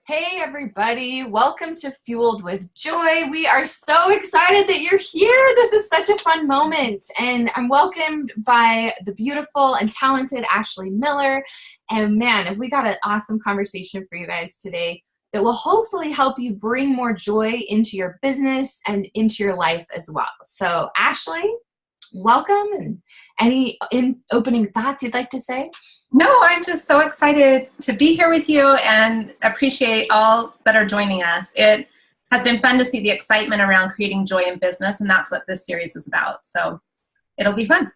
Hey everybody, welcome to Fueled with Joy. We are so excited that you're here. This is such a fun moment, and I'm welcomed by the beautiful and talented Ashley Miller. And man, have we got an awesome conversation for you guys today that will hopefully help you bring more joy into your business and into your life as well. So Ashley, welcome, and any opening thoughts you'd like to say? No, I'm just so excited to be here with you and appreciate all that are joining us. It has been fun to see the excitement around creating joy in business, and that's what this series is about. So it'll be fun.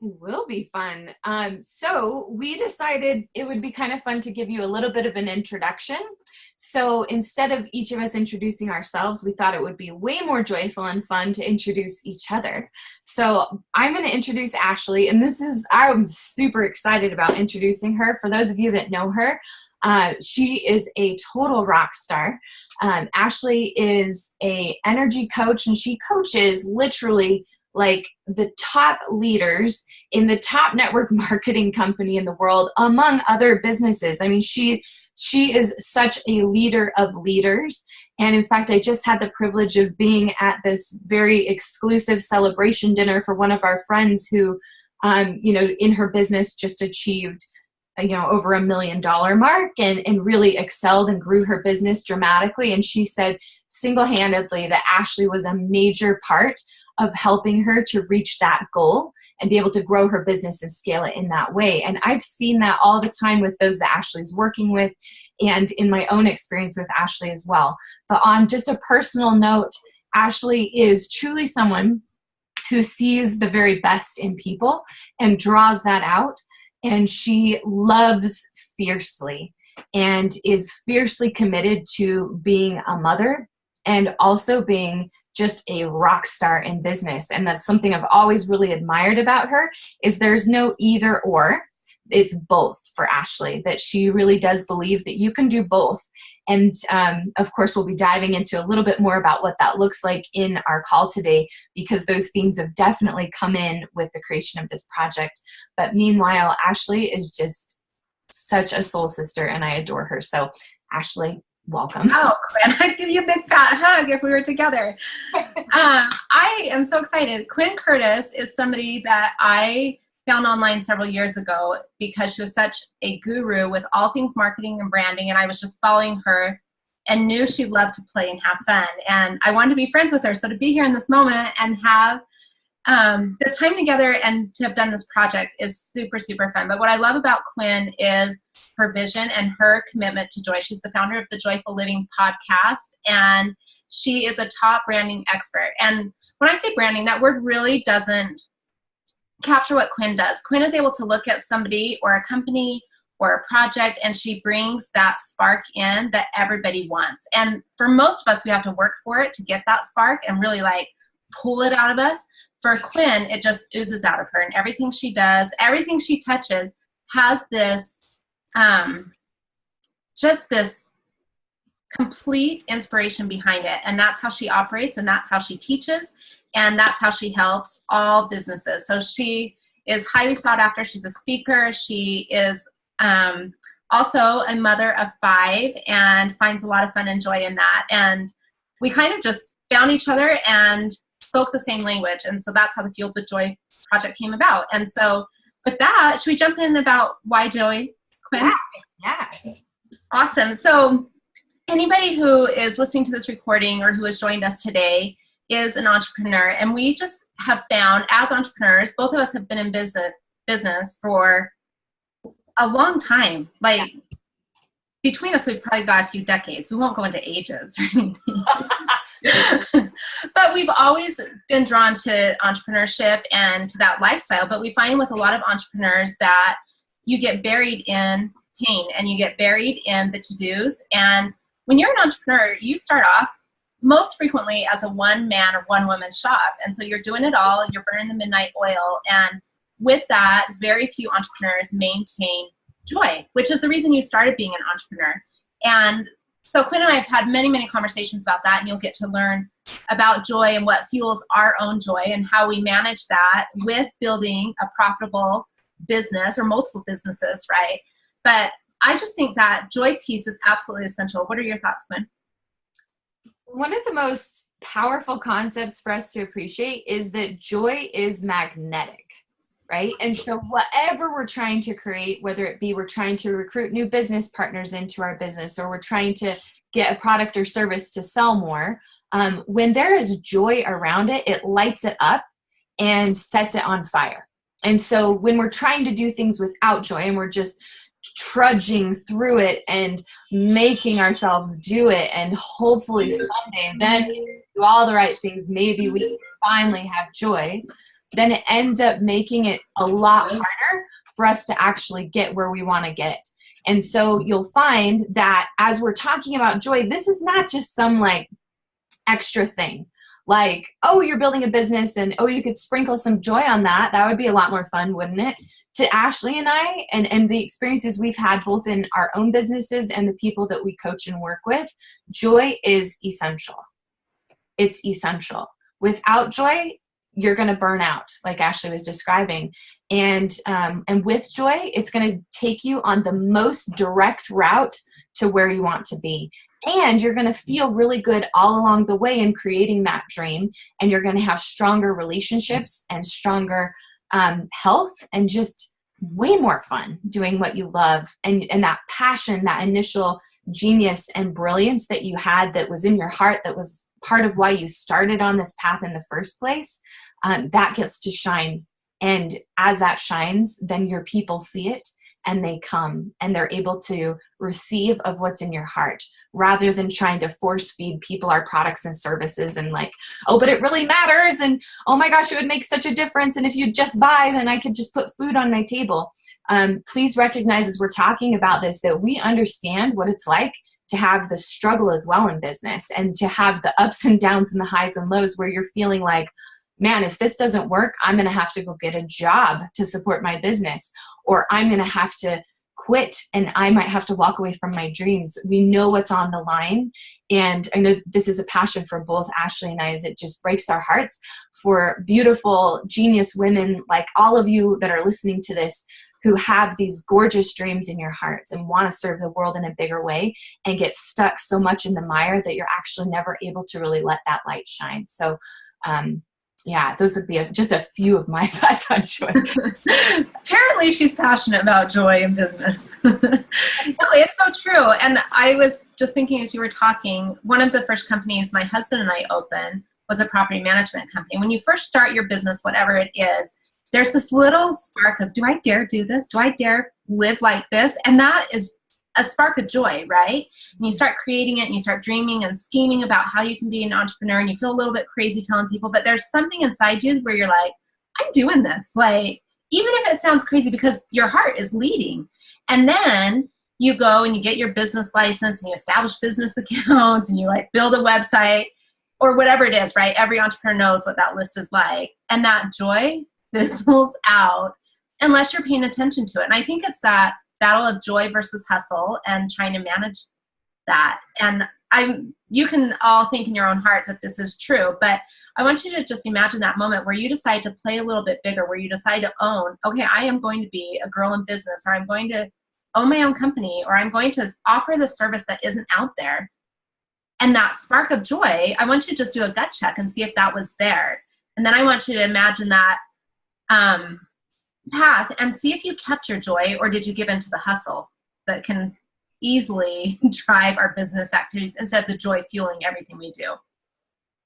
It will be fun. So we decided it would be kind of fun to give you a little bit of an introduction. So instead of each of us introducing ourselves, we thought it would be way more joyful and fun to introduce each other. So I'm going to introduce Ashley, and I'm super excited about introducing her. For those of you that know her, she is a total rock star. Ashley is an energy coach, and she coaches literally like the top leaders in the top network marketing company in the world, among other businesses. I mean, she is such a leader of leaders. And in fact, I just had the privilege of being at this very exclusive celebration dinner for one of our friends who, in her business just achieved over $1 million mark and really excelled and grew her business dramatically. And she said single-handedly that Ashley was a major part of helping her to reach that goal and be able to grow her business and scale it in that way. And I've seen that all the time with those that Ashley's working with and in my own experience with Ashley as well. But on just a personal note, Ashley is truly someone who sees the very best in people and draws that out. And she loves fiercely and is fiercely committed to being a mother and also being just a rock star in business. And that's something I've always really admired about her, is there's no either or. It's both for Ashley, that she really does believe that you can do both. And of course, we'll be diving into a little bit more about what that looks like in our call today, because those themes have definitely come in with the creation of this project. But meanwhile, Ashley is just such a soul sister, and I adore her. So Ashley, welcome. Oh, Quinn, I'd give you a big fat hug if we were together. I am so excited. Quinn Curtis is somebody that I found online several years ago because she was such a guru with all things marketing and branding, and I was just following her and knew she loved to play and have fun. And I wanted to be friends with her. So to be here in this moment and have this time together and to have done this project is super, super fun. But what I love about Quinn is her vision and her commitment to joy. She's the founder of the Joyful Living podcast, and she is a top branding expert. And when I say branding, that word really doesn't capture what Quinn does. Quinn is able to look at somebody or a company or a project, and she brings that spark in that everybody wants. And for most of us, we have to work for it to get that spark and really like pull it out of us. For Quinn, it just oozes out of her, and everything she does, everything she touches has this, just this complete inspiration behind it. And that's how she operates, and that's how she teaches, and that's how she helps all businesses. So she is highly sought after. She's a speaker. She is also a mother of 5 and finds a lot of fun and joy in that. And we kind of just found each other and spoke the same language. And so that's how the Fueled with Joy project came about. And so with that, should we jump in about why joy, Quinn? Yeah. Awesome. So anybody who is listening to this recording or who has joined us today is an entrepreneur. And we just have found, as entrepreneurs, both of us have been in business for a long time. Like between us, we've probably got a few decades. We won't go into ages or anything. But we've always been drawn to entrepreneurship and to that lifestyle. But we find with a lot of entrepreneurs that you get buried in pain and you get buried in the to-dos. And when you're an entrepreneur, you start off most frequently as a one-man or one-woman shop. And so you're doing it all. You're burning the midnight oil. And with that, very few entrepreneurs maintain joy, which is the reason you started being an entrepreneur. And so Quinn and I have had many, many conversations about that, and you'll get to learn about joy and what fuels our own joy and how we manage that with building a profitable business or multiple businesses, right? But I just think that joy piece is absolutely essential. What are your thoughts, Quinn? One of the most powerful concepts for us to appreciate is that joy is magnetic, right? And so whatever we're trying to create, whether it be we're trying to recruit new business partners into our business, or we're trying to get a product or service to sell more, when there is joy around it, it lights it up and sets it on fire. And so when we're trying to do things without joy and we're just trudging through it and making ourselves do it, and hopefully someday then do all the right things, maybe we can finally have joy, then it ends up making it a lot harder for us to actually get where we want to get. And so you'll find that as we're talking about joy, this is not just some like extra thing. Like, oh, you're building a business and, oh, you could sprinkle some joy on that. That would be a lot more fun, wouldn't it? To Ashley and I, and the experiences we've had both in our own businesses and the people that we coach and work with, joy is essential. It's essential. Without joy, you're going to burn out, like Ashley was describing. And with joy, it's going to take you on the most direct route to where you want to be. And you're going to feel really good all along the way in creating that dream. And you're going to have stronger relationships and stronger health, and just way more fun doing what you love. And that passion, that initial genius and brilliance that you had, that was in your heart, that was part of why you started on this path in the first place, that gets to shine. And as that shines, then your people see it and they come and they're able to receive of what's in your heart, rather than trying to force feed people our products and services and like, oh, but it really matters. And oh my gosh, it would make such a difference. And if you just buy, then I could just put food on my table. Please recognize as we're talking about this, that we understand what it's like to have the struggle as well in business, and to have the ups and downs and the highs and lows where you're feeling like, man, if this doesn't work, I'm going to have to go get a job to support my business, or I'm going to have to quit and I might have to walk away from my dreams. We know what's on the line. And I know this is a passion for both Ashley and I, as it just breaks our hearts for beautiful, genius women like all of you that are listening to this, who have these gorgeous dreams in your hearts and want to serve the world in a bigger way, and get stuck so much in the mire that you're actually never able to really let that light shine. So, yeah, those would be just a few of my thoughts on joy. Apparently she's passionate about joy in business. No, it's so true. And I was just thinking as you were talking, one of the first companies my husband and I opened was a property management company. When you first start your business, whatever it is, there's this little spark of, do I dare do this? Do I dare live like this? And that is a spark of joy, right? And you start creating it and you start dreaming and scheming about how you can be an entrepreneur, and you feel a little bit crazy telling people, but there's something inside you where you're like, I'm doing this. Like, even if it sounds crazy, because your heart is leading. And then you go and you get your business license and you establish business accounts and you like build a website or whatever it is, right? Every entrepreneur knows what that list is like. And that joy fizzles out unless you're paying attention to it. And I think it's that battle of joy versus hustle and trying to manage that. And you can all think in your own hearts if this is true, but I want you to just imagine that moment where you decide to play a little bit bigger, where you decide to own, okay, I am going to be a girl in business, or I'm going to own my own company, or I'm going to offer the service that isn't out there. And that spark of joy, I want you to just do a gut check and see if that was there. And then I want you to imagine that path and see if you kept your joy, or did you give into the hustle that can easily drive our business activities instead of the joy fueling everything we do.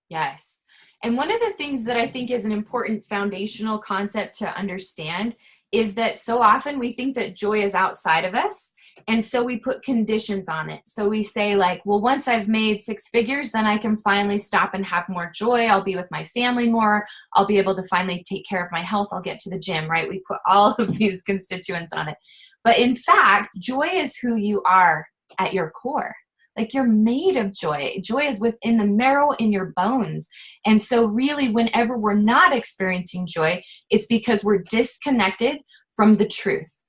Yes. And one of the things that I think is an important foundational concept to understand is that so often we think that joy is outside of us. And so we put conditions on it. So we say like, well, once I've made 6 figures, then I can finally stop and have more joy. I'll be with my family more. I'll be able to finally take care of my health. I'll get to the gym, right? We put all of these constituents on it. But in fact, joy is who you are at your core. Like, you're made of joy. Joy is within the marrow in your bones. And so really, whenever we're not experiencing joy, it's because we're disconnected from the truth.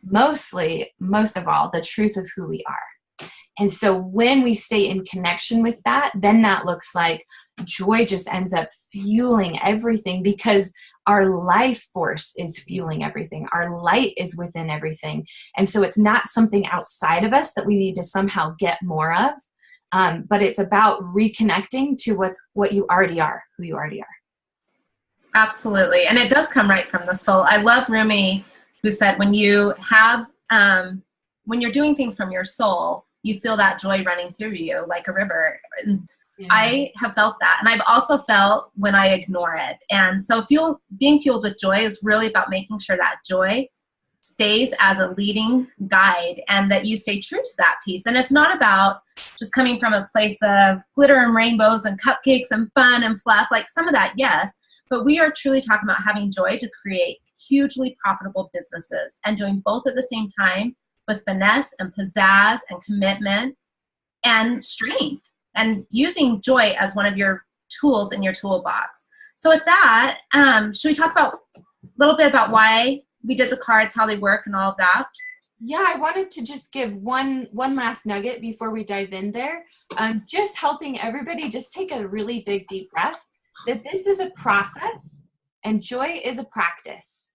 Most of all, the truth of who we are. And so when we stay in connection with that, then that looks like joy just ends up fueling everything, because our life force is fueling everything. Our light is within everything. And so it's not something outside of us that we need to somehow get more of. But it's about reconnecting to what you already are, who you already are. Absolutely. And it does come right from the soul. I love Rumi, who said when you have, when you're doing things from your soul, you feel that joy running through you like a river. Yeah. I have felt that. And I've also felt when I ignore it. And so being fueled with joy is really about making sure that joy stays as a leading guide and that you stay true to that piece. And it's not about just coming from a place of glitter and rainbows and cupcakes and fun and fluff, like some of that, yes. But we are truly talking about having joy to create hugely profitable businesses and doing both at the same time with finesse and pizzazz and commitment and strength, and using joy as one of your tools in your toolbox. So with that, should we talk about a little bit about why we did the cards, how they work, and all of that? Yeah, I wanted to just give one last nugget before we dive in there. Just helping everybody just take a really big, deep breath, that this is a process and joy is a practice.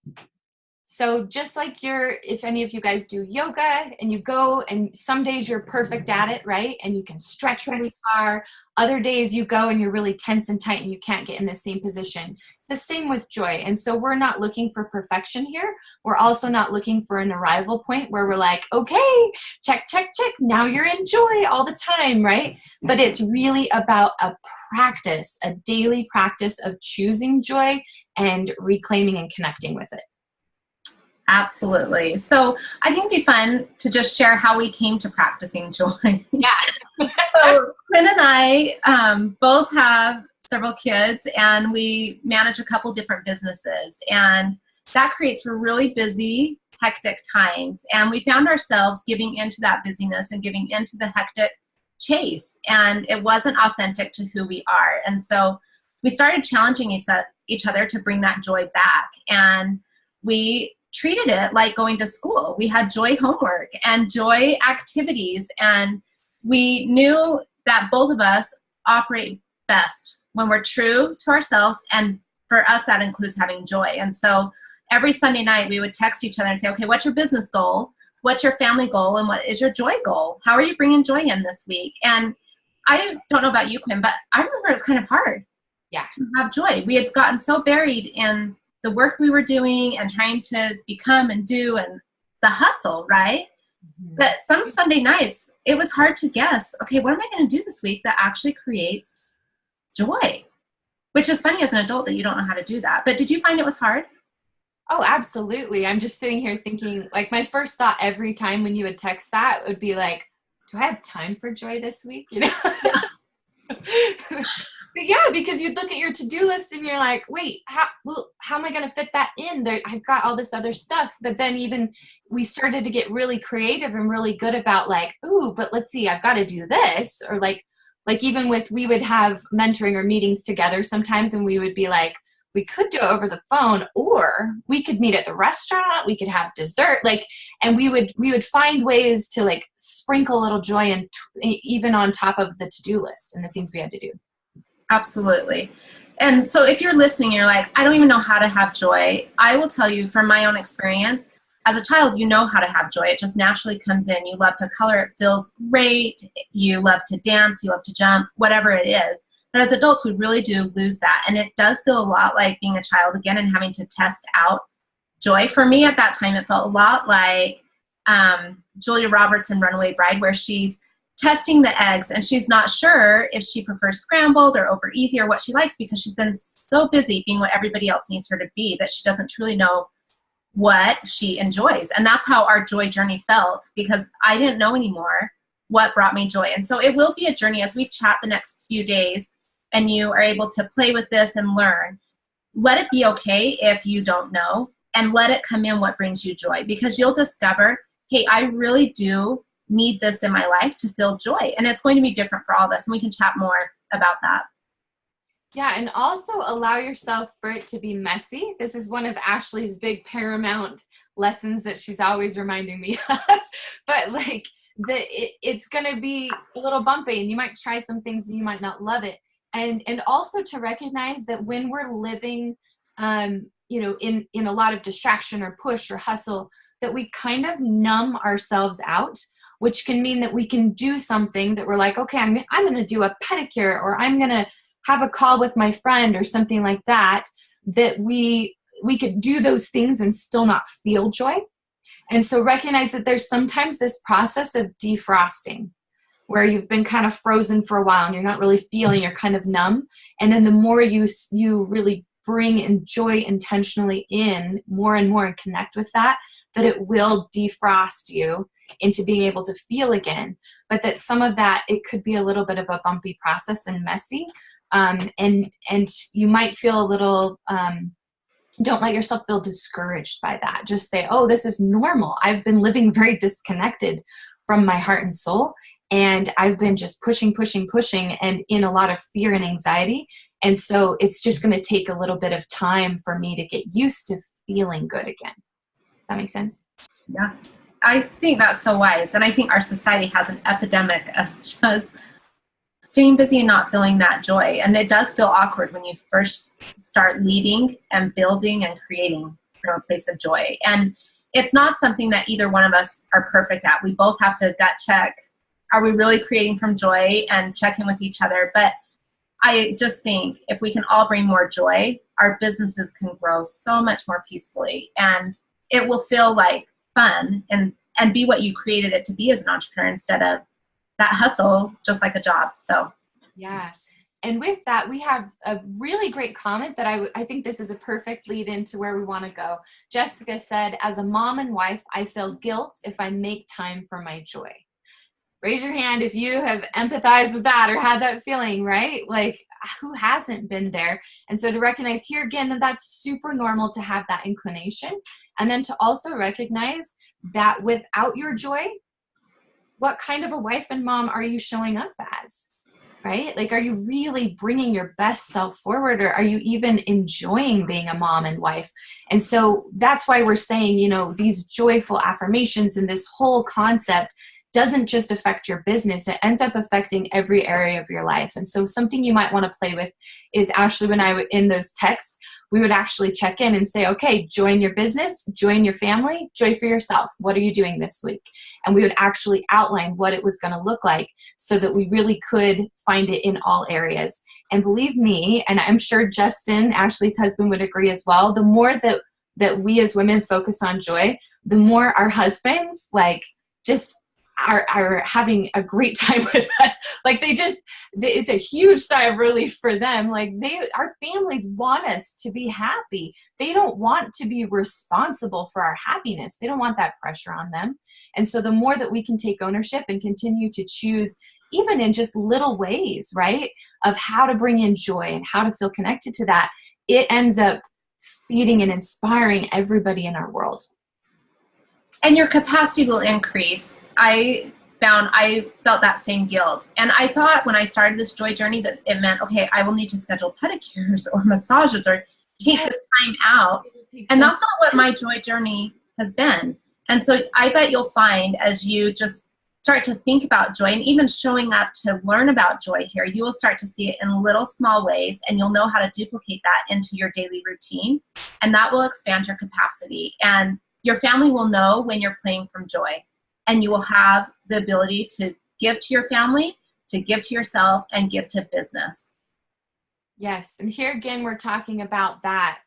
So just like if any of you guys do yoga and you go and some days you're perfect at it, right? And you can stretch really far. Other days you go and you're really tense and tight and you can't get in the same position. It's the same with joy. And so we're not looking for perfection here. We're also not looking for an arrival point where we're like, okay, check, check, check. Now you're in joy all the time, right? But it's really about a practice, a daily practice of choosing joy and reclaiming and connecting with it. Absolutely. So I think it'd be fun to just share how we came to practicing joy. Yeah. So Quinn and I both have several kids and we manage a couple different businesses, and that creates really busy, hectic times. And we found ourselves giving into that busyness and giving into the hectic chase, and it wasn't authentic to who we are. And so we started challenging each other to bring that joy back. And we treated it like going to school. We had joy homework and joy activities, and we knew that both of us operate best when we're true to ourselves, and for us that includes having joy. And so every Sunday night we would text each other and say, okay, what's your business goal? What's your family goal? And what is your joy goal? How are you bringing joy in this week? And I don't know about you, Quinn, but I remember it was kind of hard to have joy. We had gotten so buried in the work we were doing and trying to become and do and the hustle, right? Mm-hmm. But some Sunday nights, it was hard to guess, okay, what am I going to do this week that actually creates joy? Which is funny as an adult that you don't know how to do that. But did you find it was hard? Oh, absolutely. I'm just sitting here thinking, like, my first thought every time when you would text that would be like, do I have time for joy this week? You know? Yeah. But yeah, because you'd look at your to-do list and you're like, wait, how am I going to fit that in? I've got all this other stuff. But then even we started to get really creative and really good about like, ooh, but let's see, I've got to do this. Or like even we would have mentoring or meetings together sometimes, and we would be like, we could do it over the phone, or we could meet at the restaurant, we could have dessert, and we would find ways to like sprinkle a little joy and even on top of the to-do list and the things we had to do. Absolutely. And so if you're listening, you're like, I don't even know how to have joy. I will tell you from my own experience, as a child, you know how to have joy. It just naturally comes in. You love to color. It feels great. You love to dance. You love to jump, whatever it is. But as adults, we really do lose that. And it does feel a lot like being a child again and having to test out joy. For me at that time, it felt a lot like Julia Roberts in Runaway Bride, where she's testing the eggs and she's not sure if she prefers scrambled or over easy or what she likes, because she's been so busy being what everybody else needs her to be that she doesn't truly know what she enjoys. And that's how our joy journey felt, because I didn't know anymore what brought me joy. And so it will be a journey as we chat the next few days and you are able to play with this and learn. Let it be okay if you don't know, and let it come in what brings you joy, because you'll discover, hey, I really do need this in my life to feel joy. And it's going to be different for all of us. And we can chat more about that. Yeah. And also allow yourself for it to be messy. This is one of Ashley's big paramount lessons that she's always reminding me of. But like it's going to be a little bumpy, and you might try some things and you might not love it. And also to recognize that when we're living in a lot of distraction or push or hustle, that we kind of numb ourselves out, which can mean that we can do something that we're like, okay, I'm going to do a pedicure, or I'm going to have a call with my friend or something like that, that we could do those things and still not feel joy. And so recognize that there's sometimes this process of defrosting where you've been kind of frozen for a while and you're not really feeling, you're kind of numb. And then the more you really bring in joy intentionally in more and more and connect with that it will defrost you into being able to feel again. But that some of that, it could be a little bit of a bumpy process and messy. And you might feel a little, don't let yourself feel discouraged by that. Just say, oh, this is normal. I've been living very disconnected from my heart and soul. And I've been just pushing, and in a lot of fear and anxiety. And so it's just going to take a little bit of time for me to get used to feeling good again. Does that make sense? Yeah. I think that's so wise. And I think our society has an epidemic of just staying busy and not feeling that joy. And it does feel awkward when you first start leading and building and creating from a place of joy. And it's not something that either one of us are perfect at. We both have to gut check. Are we really creating from joy, and check in with each other? But I just think if we can all bring more joy, our businesses can grow so much more peacefully, and it will feel like fun and be what you created it to be as an entrepreneur, instead of that hustle, just like a job. So, yeah. And with that, we have a really great comment that I think this is a perfect lead into where we want to go. Jessica said, as a mom and wife, I feel guilt if I make time for my joy. Raise your hand if you have empathized with that or had that feeling, right? Like, who hasn't been there? And so to recognize here again that that's super normal to have that inclination. And then to also recognize that without your joy, what kind of a wife and mom are you showing up as, right? Like, are you really bringing your best self forward, or are you even enjoying being a mom and wife? And so that's why we're saying, these joyful affirmations and this whole concept doesn't just affect your business, it ends up affecting every area of your life. And so something you might want to play with is, Ashley, when I would in those texts, we would actually check in and say, okay, joy in your business, joy in your family, joy for yourself. What are you doing this week? And we would actually outline what it was going to look like so that we really could find it in all areas. And believe me, and I'm sure Justin, Ashley's husband, would agree as well, the more that we as women focus on joy, the more our husbands just are having a great time with us. Like, it's a huge sigh of relief for them. Like, our families want us to be happy. They don't want to be responsible for our happiness. They don't want that pressure on them. And so the more that we can take ownership and continue to choose, even in just little ways, right, of how to bring in joy and how to feel connected to that, it ends up feeding and inspiring everybody in our world. And your capacity will increase. I felt that same guilt. And I thought when I started this joy journey that it meant, okay, I will need to schedule pedicures or massages or take this time out. And that's not what my joy journey has been. And so I bet you'll find, as you just start to think about joy and even showing up to learn about joy here, you will start to see it in little small ways, and you'll know how to duplicate that into your daily routine. And that will expand your capacity. And your family will know when you're playing from joy, and you will have the ability to give to your family, to give to yourself, and give to business. Yes. And here again, we're talking about that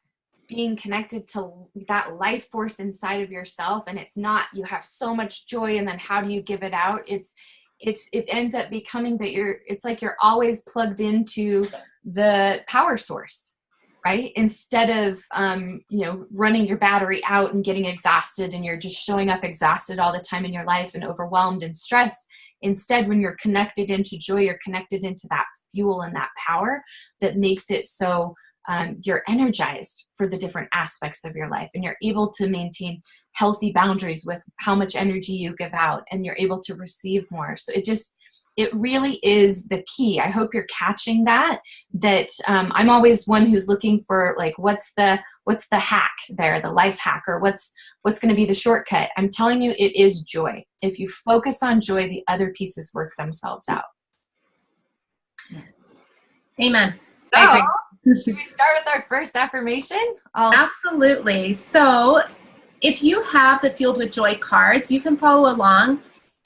being connected to that life force inside of yourself. And it's not, you have so much joy and then how do you give it out? It ends up becoming that it's like you're always plugged into the power source. Right? Instead of, running your battery out and getting exhausted, and you're just showing up exhausted all the time in your life and overwhelmed and stressed. Instead, when you're connected into joy, you're connected into that fuel and that power that makes it so you're energized for the different aspects of your life, and you're able to maintain healthy boundaries with how much energy you give out, and you're able to receive more. So it really is the key. I hope you're catching that I'm always one who's looking for, like, what's the hack there, the life hack, or what's going to be the shortcut. I'm telling you, it is joy. If you focus on joy, the other pieces work themselves out. Yes. Amen. So, Should we start with our first affirmation? Absolutely. So if you have the Fueled with Joy cards, you can follow along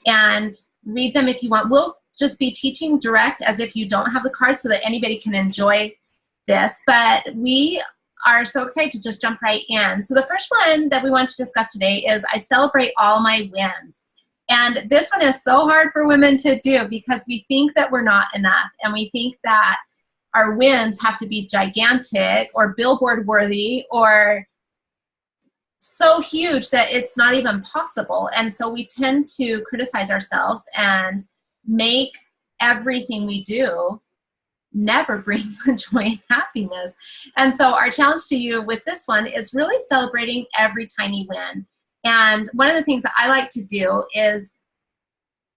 and read them if you want. We'll just be teaching direct as if you don't have the cards so that anybody can enjoy this. But we are so excited to just jump right in. So the first one that we want to discuss today is I celebrate all my wins. And this one is so hard for women to do because we think that we're not enough. And we think that our wins have to be gigantic or billboard worthy or so huge that it's not even possible. And so we tend to criticize ourselves and make everything we do never bring the joy and happiness. And so our challenge to you with this one is really celebrating every tiny win. And one of the things that I like to do is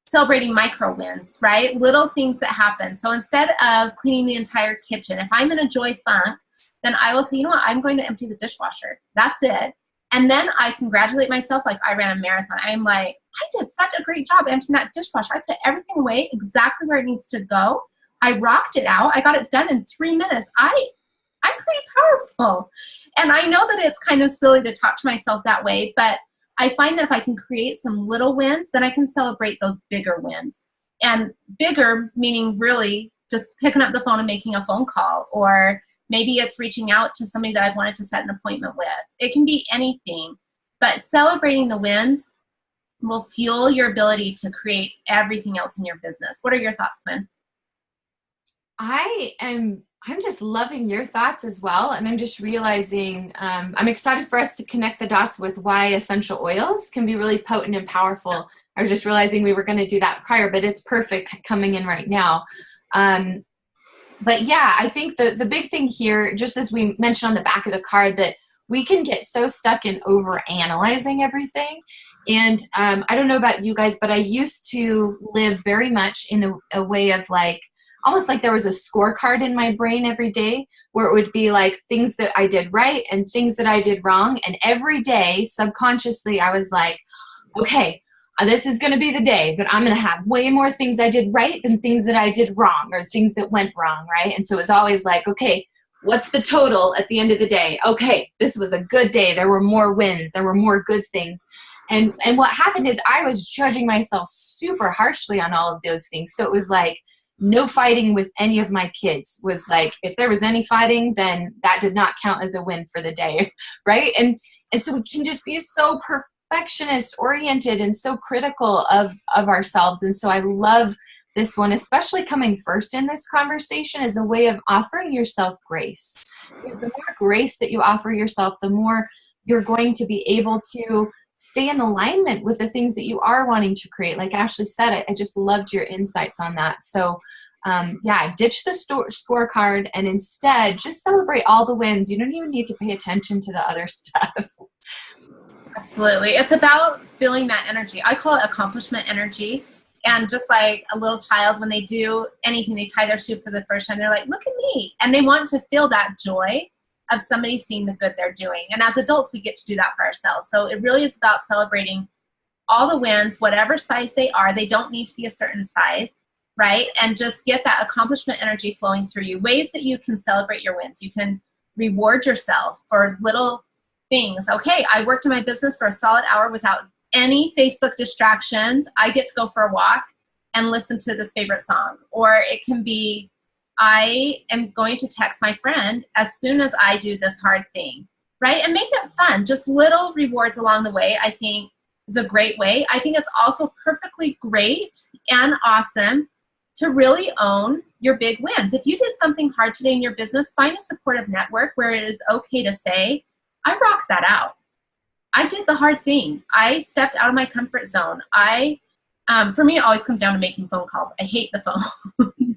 celebrating micro wins, right? Little things that happen. So instead of cleaning the entire kitchen, if I'm in a joy funk, then I will say, you know what, I'm going to empty the dishwasher. That's it. And then I congratulate myself like I ran a marathon. I'm like, I did such a great job emptying that dishwasher. I put everything away exactly where it needs to go. I rocked it out. I got it done in 3 minutes. I'm pretty powerful. And I know that it's kind of silly to talk to myself that way, but I find that if I can create some little wins, then I can celebrate those bigger wins. And bigger meaning really just picking up the phone and making a phone call, or maybe it's reaching out to somebody that I've wanted to set an appointment with. It can be anything, but celebrating the wins will fuel your ability to create everything else in your business. What are your thoughts, Quinn? I'm just loving your thoughts as well. And I'm just realizing, I'm excited for us to connect the dots with why essential oils can be really potent and powerful. I was just realizing we were going to do that prior, but it's perfect coming in right now. But yeah, I think the big thing here, just as we mentioned on the back of the card, that we can get so stuck in over analyzing everything. And I don't know about you guys, but I used to live very much in a way of like, almost like there was a scorecard in my brain every day where it would be like things that I did right and things that I did wrong. And every day, subconsciously, I was like, okay, this is going to be the day that I'm going to have way more things I did right than things that I did wrong or things that went wrong, right? And so it was always like, okay, what's the total at the end of the day? Okay, this was a good day. There were more wins. There were more good things. And what happened is I was judging myself super harshly on all of those things. So it was like, no fighting with any of my kids was like, if there was any fighting, then that did not count as a win for the day, right? And so we can just be so perfectionist oriented and so critical of ourselves. And so I love this one, especially coming first in this conversation, as a way of offering yourself grace. Because the more grace that you offer yourself, the more you're going to be able to stay in alignment with the things that you are wanting to create. Like Ashley said, I just loved your insights on that. So yeah, ditch the scorecard and instead just celebrate all the wins. You don't even need to pay attention to the other stuff. Absolutely. It's about feeling that energy. I call it accomplishment energy. And just like a little child, when they do anything, they tie their shoe for the first time, they're like, look at me. And they want to feel that joy of somebody seeing the good they're doing. And as adults, we get to do that for ourselves. So it really is about celebrating all the wins, whatever size they are. They don't need to be a certain size, right? And just get that accomplishment energy flowing through you. Ways that you can celebrate your wins. You can reward yourself for little things. Okay, I worked in my business for a solid hour without any Facebook distractions. I get to go for a walk and listen to this favorite song. Or it can be, I am going to text my friend as soon as I do this hard thing, right? And make it fun. Just little rewards along the way, I think, is a great way. I think it's also perfectly great and awesome to really own your big wins. If you did something hard today in your business, find a supportive network where it is okay to say, I rocked that out. I did the hard thing. I stepped out of my comfort zone. For me, it always comes down to making phone calls. I hate the phone.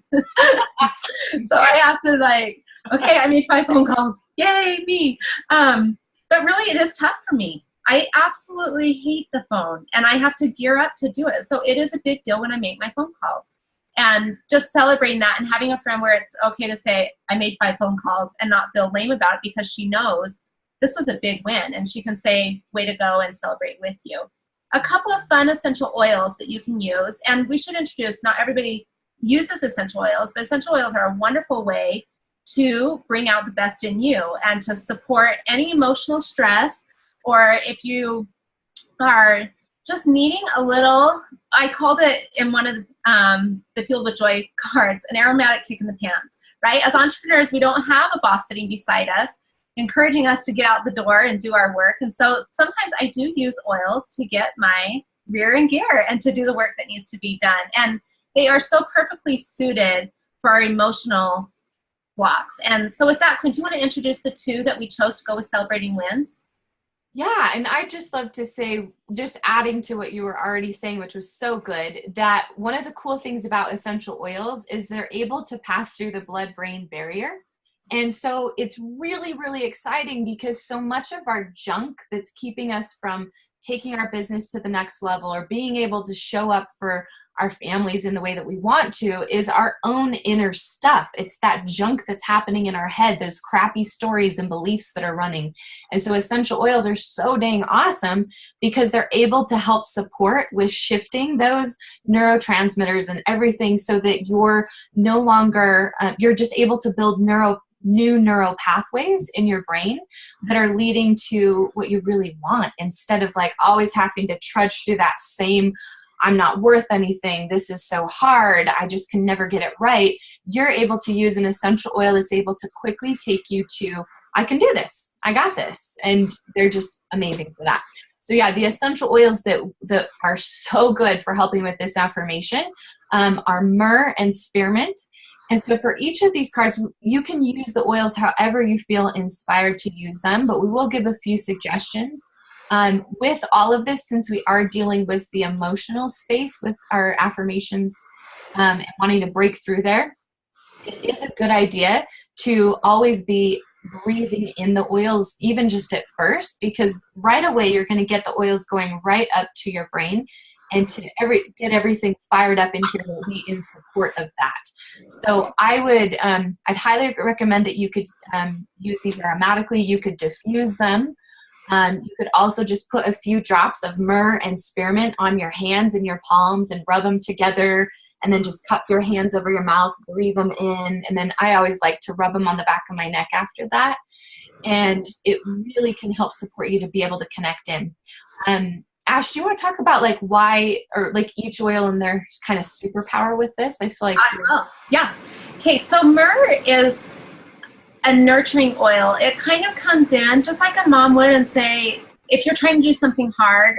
So I have to like, okay, I made 5 phone calls. Yay, me. But really, it is tough for me. I absolutely hate the phone, and I have to gear up to do it. So it is a big deal when I make my phone calls. And just celebrating that and having a friend where it's okay to say, I made 5 phone calls and not feel lame about it because she knows this was a big win, and she can say, way to go, and celebrate with you. A couple of fun essential oils that you can use, and we should introduce, not everybody uses essential oils, but essential oils are a wonderful way to bring out the best in you and to support any emotional stress, or if you are just needing a little, I called it in one of the Fueled with Joy cards, an aromatic kick in the pants, right? As entrepreneurs, we don't have a boss sitting beside us, encouraging us to get out the door and do our work. And so sometimes I do use oils to get my rear in gear and to do the work that needs to be done. And they are so perfectly suited for our emotional blocks. And so with that, Quinn, do you want to introduce the two that we chose to go with celebrating wins? Yeah, and I just love to say, just adding to what you were already saying, which was so good, that one of the cool things about essential oils is they're able to pass through the blood-brain barrier. And so it's really, really exciting because so much of our junk that's keeping us from taking our business to the next level or being able to show up for our families in the way that we want to is our own inner stuff. It's that junk that's happening in our head, those crappy stories and beliefs that are running. And so essential oils are so dang awesome because they're able to help support with shifting those neurotransmitters and everything so that you're no longer, you're just able to build new neural pathways in your brain that are leading to what you really want, instead of like always having to trudge through that same, I'm not worth anything, this is so hard, I just can never get it right. You're able to use an essential oil that's able to quickly take you to, I can do this, I got this. And they're just amazing for that. So yeah, the essential oils that are so good for helping with this affirmation are myrrh and spearmint. And so for each of these cards, you can use the oils however you feel inspired to use them, but we will give a few suggestions. With all of this, since we are dealing with the emotional space with our affirmations and wanting to break through there, it is a good idea to always be breathing in the oils, even just at first, because right away you're going to get the oils going right up to your brain and to get everything fired up in here to be in support of that. So I'd highly recommend that you could use these aromatically. You could diffuse them. You could also just put a few drops of myrrh and spearmint on your hands and your palms and rub them together, and then just cup your hands over your mouth, breathe them in, and then I always like to rub them on the back of my neck after that. And it really can help support you to be able to connect in. Ash, do you want to talk about like why, or like each oil and their kind of superpower with this? I feel like I will. Yeah. Okay, so myrrh is a nurturing oil. It kind of comes in just like a mom would and say, if you're trying to do something hard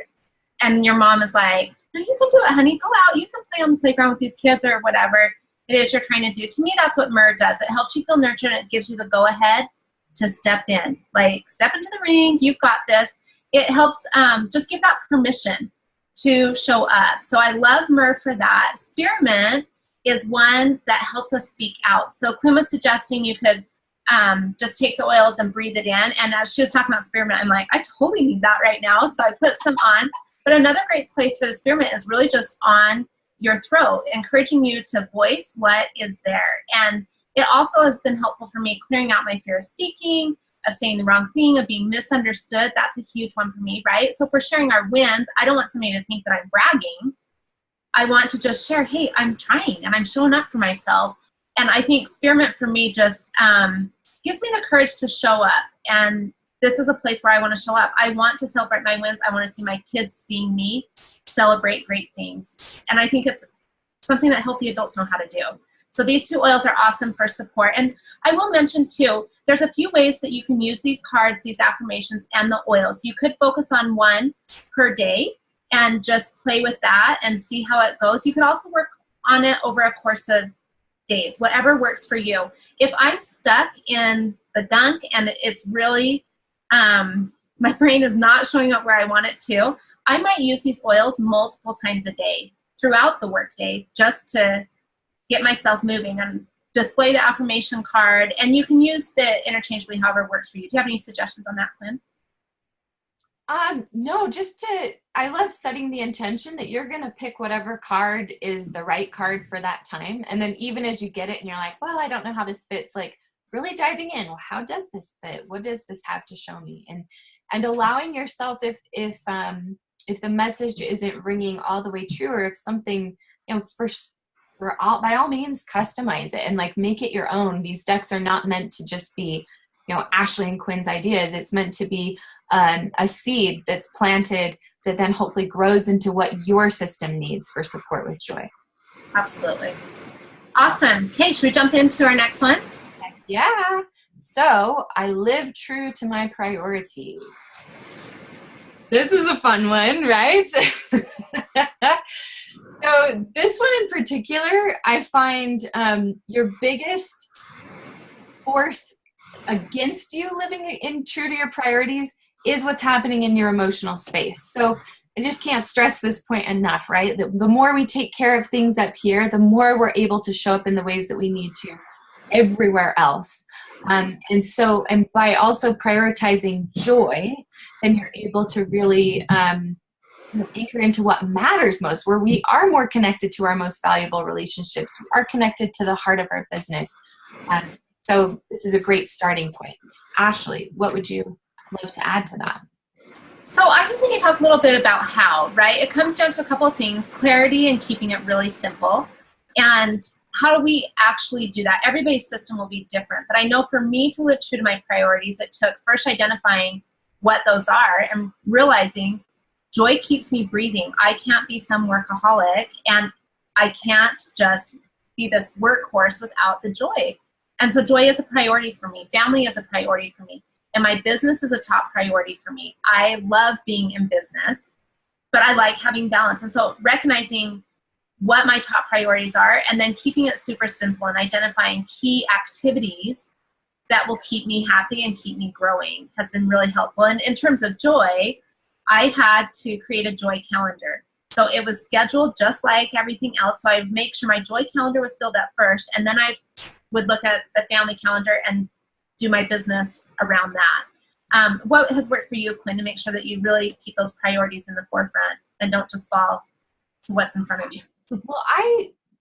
and your mom is like, no, you can do it, honey, go out, you can play on the playground with these kids or whatever it is you're trying to do. To me, that's what myrrh does. It helps you feel nurtured and it gives you the go ahead to step in, like step into the ring, you've got this. It helps just give that permission to show up. So I love myrrh for that. Spearmint is one that helps us speak out. So Quinn was suggesting you could just take the oils and breathe it in. And as she was talking about spearmint, I'm like, I totally need that right now. So I put some on. But another great place for the spearmint is really just on your throat, encouraging you to voice what is there. And it also has been helpful for me clearing out my fear of speaking, of saying the wrong thing, of being misunderstood. That's a huge one for me, right? So if we're sharing our wins, I don't want somebody to think that I'm bragging. I want to just share, hey, I'm trying and I'm showing up for myself. And I think spearmint for me just gives me the courage to show up. And this is a place where I want to show up. I want to celebrate my wins. I want to see my kids seeing me celebrate great things. And I think it's something that healthy adults know how to do. So these two oils are awesome for support. And I will mention too, there's a few ways that you can use these cards, these affirmations, and the oils. You could focus on one per day and just play with that and see how it goes. You could also work on it over a course of days, whatever works for you. If I'm stuck in the gunk and it's really, my brain is not showing up where I want it to, I might use these oils multiple times a day throughout the workday just to get myself moving and display the affirmation card. And you can use the interchangeably however works for you. Do you have any suggestions on that, Quinn? No, I love setting the intention that you're going to pick whatever card is the right card for that time. And then even as you get it and you're like, well, I don't know how this fits, like really diving in. Well, how does this fit? What does this have to show me? And allowing yourself, if the message isn't ringing all the way true, or if something, by all means, customize it and like make it your own. These decks are not meant to just be, Ashley and Quinn's ideas. It's meant to be a seed that's planted that then hopefully grows into what your system needs for support with joy. Absolutely. Awesome. Okay, should we jump into our next one? Yeah. So I live true to my priorities. This is a fun one, right? So this one in particular, I find your biggest force against you living in true to your priorities is what's happening in your emotional space. So I just can't stress this point enough, right? The more we take care of things up here, the more we're able to show up in the ways that we need to everywhere else. And by also prioritizing joy, then you're able to really anchor into what matters most, where we are more connected to our most valuable relationships. We are connected to the heart of our business. So this is a great starting point. Ashley, what would you love to add to that? So I think we need to talk a little bit about how, right? It comes down to a couple of things: clarity and keeping it really simple. And how do we actually do that? Everybody's system will be different. But I know for me to live true to my priorities, it took first identifying what those are and realizing joy keeps me breathing. I can't be some workaholic, and I can't just be this workhorse without the joy. And so joy is a priority for me. Family is a priority for me. And my business is a top priority for me. I love being in business, but I like having balance. And so recognizing what my top priorities are and then keeping it super simple and identifying key activities that will keep me happy and keep me growing has been really helpful. And in terms of joy, I had to create a joy calendar. So it was scheduled just like everything else. So I would make sure my joy calendar was filled up first, and then I would look at the family calendar and do my business around that. What has worked for you, Quinn, to make sure that you really keep those priorities in the forefront and don't just fall to what's in front of you? Well,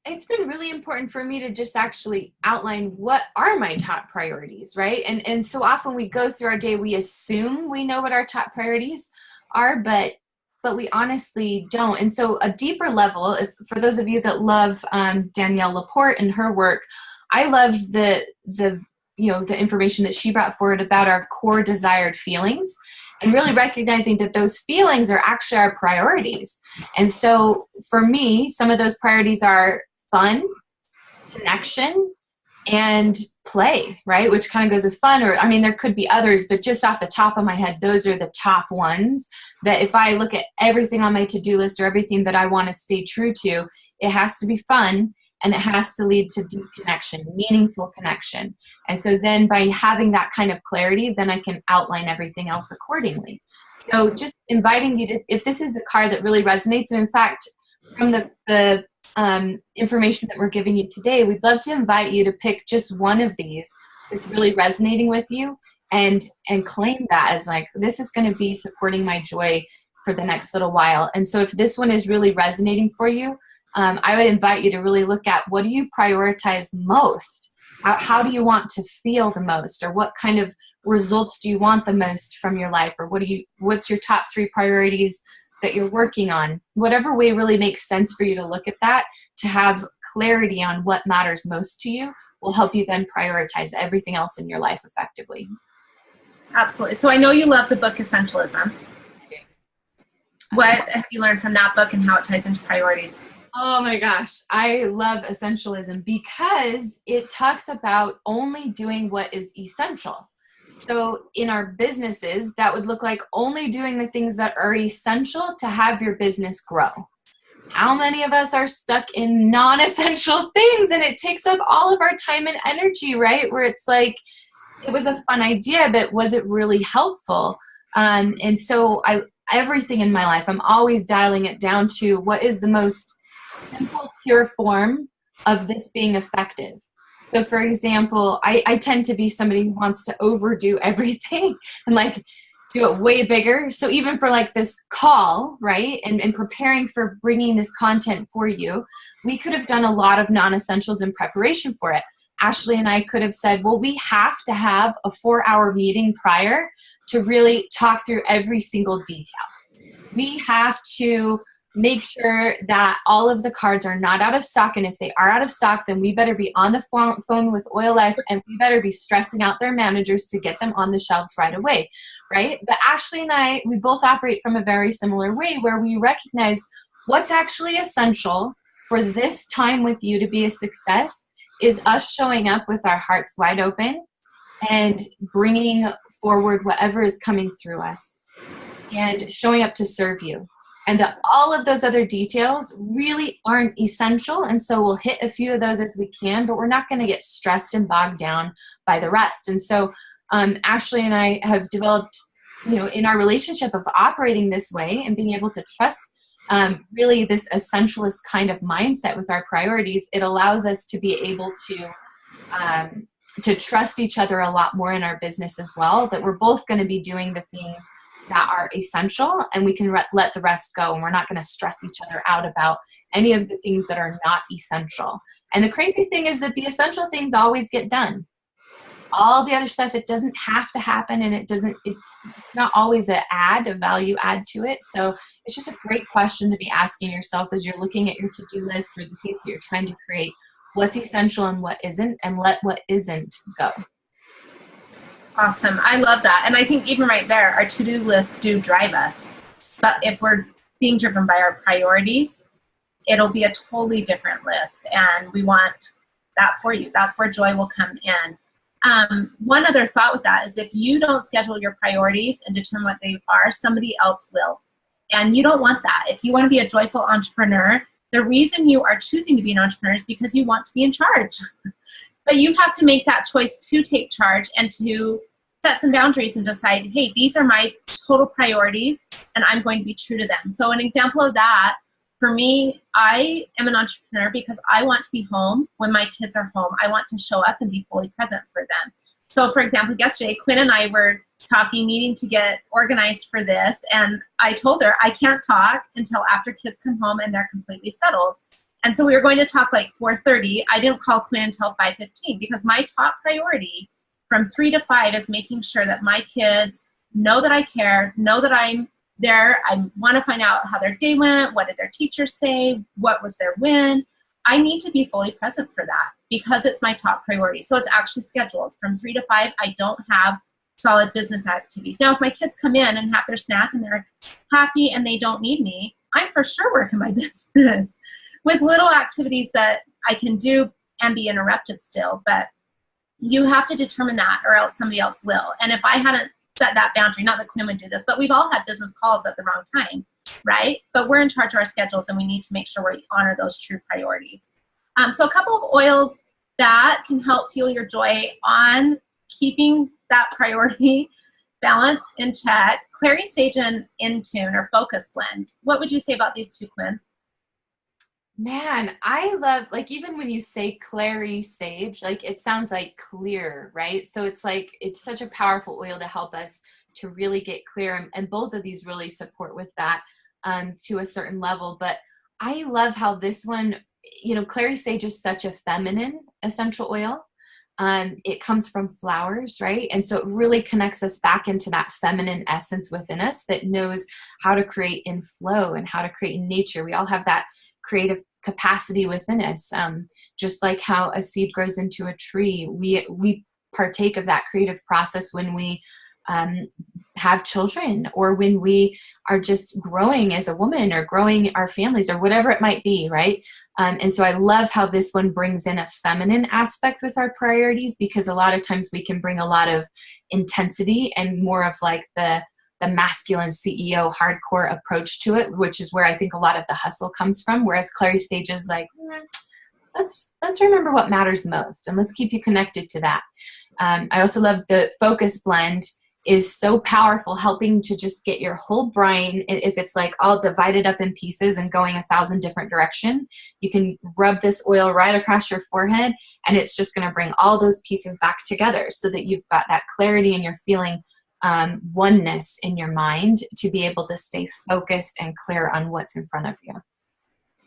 it's been really important for me to just actually outline what are my top priorities, right? And so often we go through our day, we assume we know what our top priorities are, but we honestly don't. And so a deeper level, for those of you that love Danielle Laporte and her work, I loved the information that she brought forward about our core desired feelings, and really recognizing that those feelings are actually our priorities. And so for me, some of those priorities are fun, connection, and play, right? Which kind of goes with fun, there could be others, but just off the top of my head, those are the top ones that if I look at everything on my to-do list or everything that I want to stay true to, it has to be fun. And it has to lead to deep connection, meaningful connection. And so then by having that kind of clarity, then I can outline everything else accordingly. So just inviting you to, if this is a card that really resonates, and in fact, from the information that we're giving you today, we'd love to invite you to pick just one of these that's really resonating with you and claim that as like, this is going to be supporting my joy for the next little while. And so if this one is really resonating for you, I would invite you to really look at, what do you prioritize most? How do you want to feel the most? Or what kind of results do you want the most from your life? Or what's your top 3 priorities that you're working on? Whatever way really makes sense for you to look at that, to have clarity on what matters most to you, will help you then prioritize everything else in your life effectively. Absolutely. So I know you love the book Essentialism. What have you learned from that book and how it ties into priorities? Oh my gosh, I love Essentialism because it talks about only doing what is essential. So in our businesses, that would look like only doing the things that are essential to have your business grow. How many of us are stuck in non-essential things, and it takes up all of our time and energy, right? Where it's like, it was a fun idea, but was it really helpful? And so everything in my life, I'm always dialing it down to what is the most simple, pure form of this being effective. So for example, I tend to be somebody who wants to overdo everything and like do it way bigger. So even for like this call, right, and preparing for bringing this content for you, we could have done a lot of non-essentials in preparation for it. Ashley and I could have said, well, we have to have a 4-hour meeting prior to really talk through every single detail. We have to make sure that all of the cards are not out of stock. And if they are out of stock, then we better be on the phone with Oil Life, and we better be stressing out their managers to get them on the shelves right away, right? But Ashley and I, we both operate from a very similar way, where we recognize what's actually essential for this time with you to be a success is us showing up with our hearts wide open and bringing forward whatever is coming through us and showing up to serve you. And that all of those other details really aren't essential. And so we'll hit a few of those as we can, but we're not going to get stressed and bogged down by the rest. And so Ashley and I have developed, in our relationship of operating this way and being able to trust really this essentialist kind of mindset with our priorities. It allows us to be able to trust each other a lot more in our business as well, that we're both going to be doing the things that are essential, and we can let the rest go, and we're not going to stress each other out about any of the things that are not essential. And the crazy thing is that the essential things always get done. All the other stuff, it doesn't have to happen, and it's not always a value add to it. So it's just a great question to be asking yourself as you're looking at your to-do list or the things that you're trying to create. What's essential and what isn't, and let what isn't go. Awesome. I love that. And I think even right there, our to-do lists do drive us. But if we're being driven by our priorities, it'll be a totally different list. And we want that for you. That's where joy will come in. One other thought with that is if you don't schedule your priorities and determine what they are, somebody else will. And you don't want that. If you want to be a joyful entrepreneur, the reason you are choosing to be an entrepreneur is because you want to be in charge. But you have to make that choice to take charge and to set some boundaries and decide, hey, these are my total priorities and I'm going to be true to them. So an example of that, for me, I am an entrepreneur because I want to be home when my kids are home. I want to show up and be fully present for them. So for example, yesterday, Quinn and I were needing to get organized for this. And I told her I can't talk until after kids come home and they're completely settled. And so we were going to talk like 4:30. I didn't call Quinn until 5:15 because my top priority from 3 to 5 is making sure that my kids know that I care, know that I'm there. I want to find out how their day went. What did their teachers say? What was their win? I need to be fully present for that because it's my top priority. So it's actually scheduled from 3 to 5. I don't have solid business activities. Now, if my kids come in and have their snack and they're happy and they don't need me, I'm for sure working my business with little activities that I can do and be interrupted still. But you have to determine that or else somebody else will. And if I hadn't set that boundary, not that Quinn would do this, but we've all had business calls at the wrong time, right? But we're in charge of our schedules and we need to make sure we honor those true priorities. So a couple of oils that can help fuel your joy on keeping that priority balance in check. Clary Sage and Intune or Focus Blend. What would you say about these two, Quinn? Man, I love, like, even when you say clary sage, like, it sounds like clear, right? So it's like, it's such a powerful oil to help us to really get clear. And both of these really support with that to a certain level. But I love how this one, clary sage is such a feminine essential oil. It comes from flowers, right? And so it really connects us back into that feminine essence within us that knows how to create in flow and how to create in nature. We all have that creative capacity within us. Just like how a seed grows into a tree, we partake of that creative process when we have children or when we are just growing as a woman or growing our families or whatever it might be, right? And so I love how this one brings in a feminine aspect with our priorities, because a lot of times we can bring a lot of intensity and more of like the masculine CEO hardcore approach to it, which is where I think a lot of the hustle comes from. Whereas Clary Stage is like, let's remember what matters most and let's keep you connected to that. I also love the Focus Blend is so powerful, helping to just get your whole brain, if it's like all divided up in pieces and going 1,000 different directions, you can rub this oil right across your forehead and it's just going to bring all those pieces back together so that you've got that clarity and you're feeling oneness in your mind to be able to stay focused and clear on what's in front of you.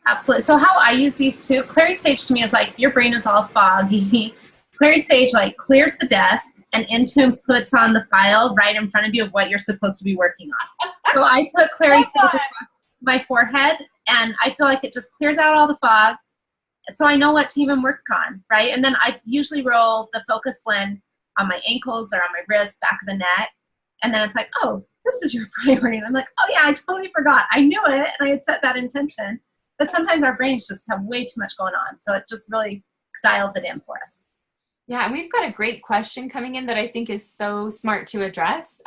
Absolutely. So how I use these two, Clary Sage to me is like your brain is all foggy. Clary Sage like clears the desk and Intune puts on the file right in front of you of what you're supposed to be working on. So I put Clary Sage across my forehead, and I feel like it just clears out all the fog. So I know what to even work on, right? And then I usually roll the focus blend on my ankles or on my wrists, back of the neck. And then it's like, oh, this is your priority. And I'm like, oh yeah, I totally forgot. I knew it, and I had set that intention. But sometimes our brains just have way too much going on. So it just really dials it in for us. Yeah, and we've got a great question coming in that I think is so smart to address.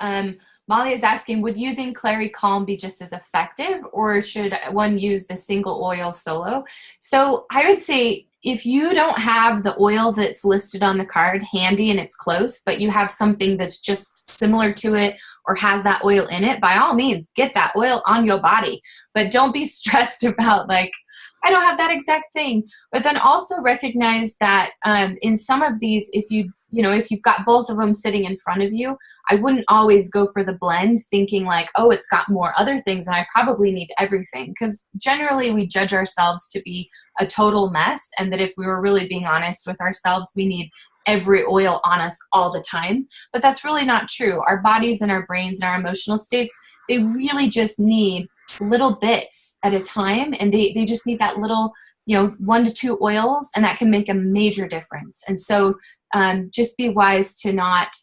Molly is asking, would using Clary Calm be just as effective, or should one use the single oil solo? So I would say if you don't have the oil that's listed on the card handy and it's close, but you have something that's just similar to it or has that oil in it, by all means, get that oil on your body. But don't be stressed about like, I don't have that exact thing. But then also recognize that in some of these, if you've got both of them sitting in front of you, I wouldn't always go for the blend thinking like, oh, it's got more other things and I probably need everything. Because generally we judge ourselves to be a total mess, and that if we were really being honest with ourselves, we need every oil on us all the time. But that's really not true. Our bodies and our brains and our emotional states, they really just need little bits at a time, and they just need that little 1 to 2 oils, and that can make a major difference. And so just be wise to not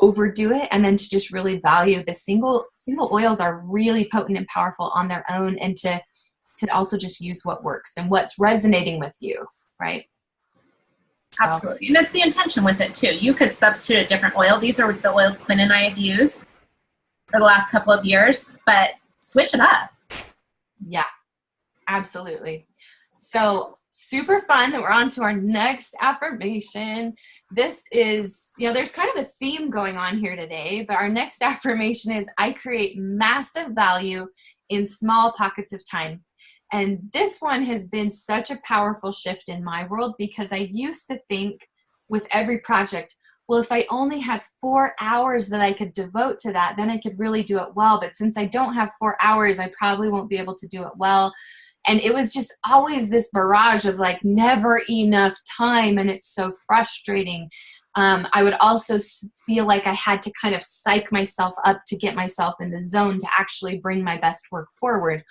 overdo it, and then to just really value the single oils are really potent and powerful on their own, and to also just use what works and what's resonating with you, right? So. Absolutely. And it's the intention with it too. You could substitute a different oil. These are the oils Quinn and I have used for the last couple of years, but switch it up. Yeah, absolutely. So super fun that we're on to our next affirmation. This is, there's kind of a theme going on here today, but our next affirmation is, I create massive value in small pockets of time. And this one has been such a powerful shift in my world, because I used to think with every project, well, if I only had 4 hours that I could devote to that, then I could really do it well. But since I don't have 4 hours, I probably won't be able to do it well. And it was just always this barrage of like never enough time. And it's so frustrating. I would also feel like I had to kind of psych myself up to get myself in the zone to actually bring my best work forward.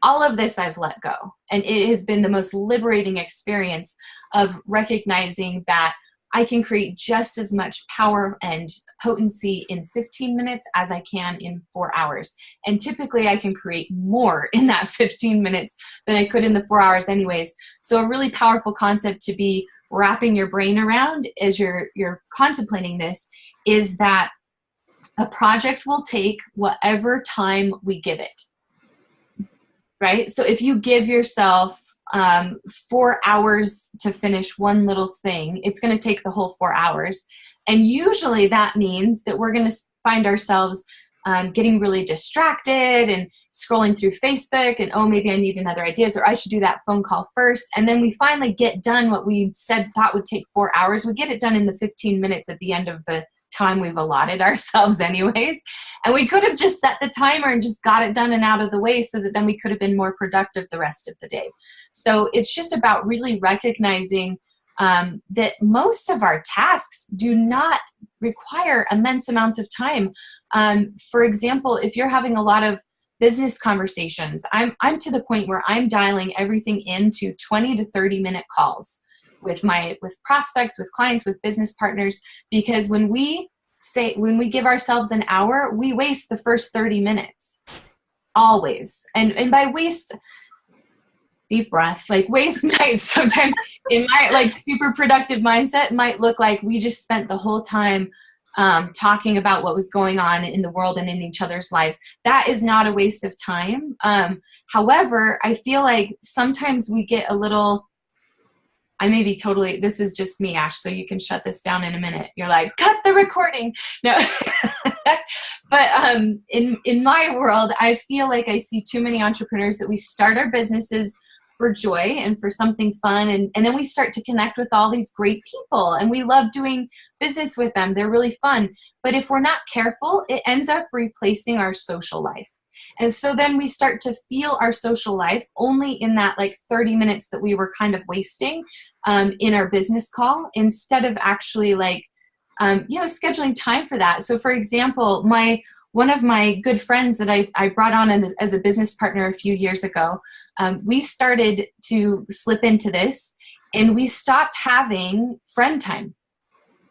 All of this I've let go. And it has been the most liberating experience of recognizing that I can create just as much power and potency in 15 minutes as I can in 4 hours. And typically I can create more in that 15 minutes than I could in the 4 hours anyways. So a really powerful concept to be wrapping your brain around as you're contemplating this is that a project will take whatever time we give it. Right? So if you give yourself 4 hours to finish one little thing, it's going to take the whole 4 hours. And usually that means that we're going to find ourselves getting really distracted and scrolling through Facebook and, oh, maybe I need another idea, or I should do that phone call first. And then we finally get done what we thought would take 4 hours. We get it done in the 15 minutes at the end of the time we've allotted ourselves anyways. And we could have just set the timer and just got it done and out of the way, so that then we could have been more productive the rest of the day. So it's just about really recognizing that most of our tasks do not require immense amounts of time. For example, if you're having a lot of business conversations, I'm to the point where I'm dialing everything into 20 to 30 minute calls with prospects, with clients, with business partners, because when we give ourselves an hour, we waste the first 30 minutes always. And by waste, deep breath, like waste might sometimes in my like super productive mindset might look like we just spent the whole time talking about what was going on in the world and in each other's lives. That is not a waste of time. However, I feel like sometimes we get a little, this is just me, Ash, so you can shut this down in a minute. You're like, cut the recording. No. But in my world, I feel like I see too many entrepreneurs that we start our businesses for joy and for something fun. And then we start to connect with all these great people and we love doing business with them. They're really fun. But if we're not careful, it ends up replacing our social life. And so then we start to feel our social life only in that like 30 minutes that we were kind of wasting in our business call, instead of actually like, scheduling time for that. So for example, one of my good friends that I brought on as a business partner a few years ago, we started to slip into this, and we stopped having friend time.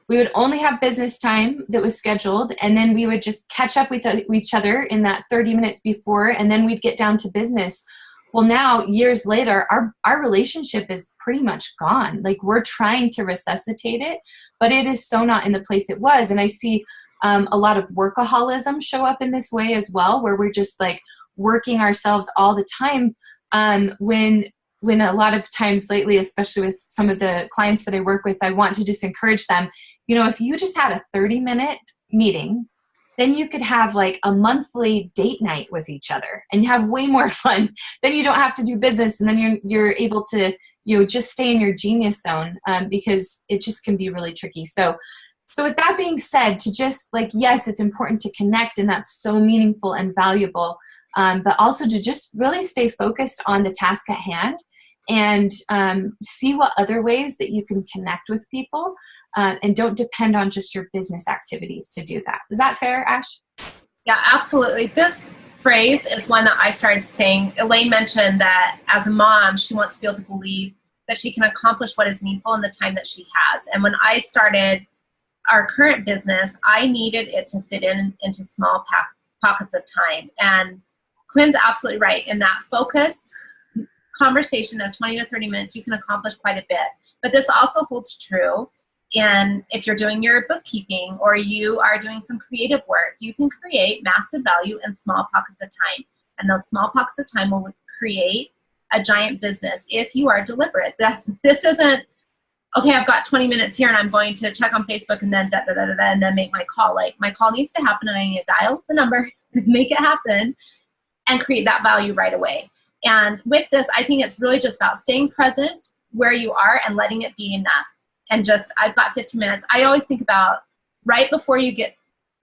We would only have business time that was scheduled, and then we would just catch up with each other in that 30 minutes before, and then we'd get down to business. Well, now, years later, our relationship is pretty much gone. Like, we're trying to resuscitate it, but it is so not in the place it was. And I see a lot of workaholism show up in this way as well, where we're just like working ourselves all the time, when a lot of times lately, especially with some of the clients that I work with, I want to just encourage them, if you just had a 30-minute meeting, then you could have like a monthly date night with each other and you have way more fun. Then you don't have to do business, and then you're able to just stay in your genius zone, because it just can be really tricky. So with that being said, to just like, yes, it's important to connect, and that's so meaningful and valuable, but also to just really stay focused on the task at hand, and see what other ways that you can connect with people, and don't depend on just your business activities to do that. Is that fair, Ash? Yeah, absolutely. This phrase is one that I started saying. Elaine mentioned that as a mom, she wants to be able to believe that she can accomplish what is needful in the time that she has. And when I started our current business, I needed it to fit into small pockets of time. And Quinn's absolutely right. In that focused conversation of 20 to 30 minutes, you can accomplish quite a bit. But this also holds true in if you're doing your bookkeeping or you are doing some creative work. You can create massive value in small pockets of time. And those small pockets of time will create a giant business if you are deliberate. This isn't, okay, I've got 20 minutes here and I'm going to check on Facebook and then and then make my call. Like, my call needs to happen and I need to dial the number, make it happen, and create that value right away. And with this, I think it's really just about staying present where you are and letting it be enough. And just, I've got 15 minutes. I always think about right before you get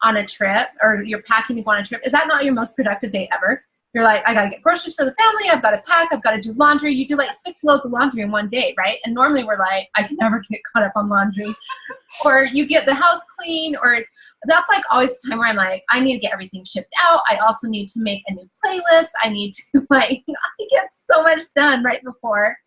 on a trip or you're packing to go on a trip. Is that not your most productive day ever? You're like, I got to get groceries for the family. I've got to pack. I've got to do laundry. You do like 6 loads of laundry in one day, right? And normally we're like, I can never get caught up on laundry. Or you get the house clean, or that's like always the time where I'm like, I need to get everything shipped out. I also need to make a new playlist. I need to I get so much done right before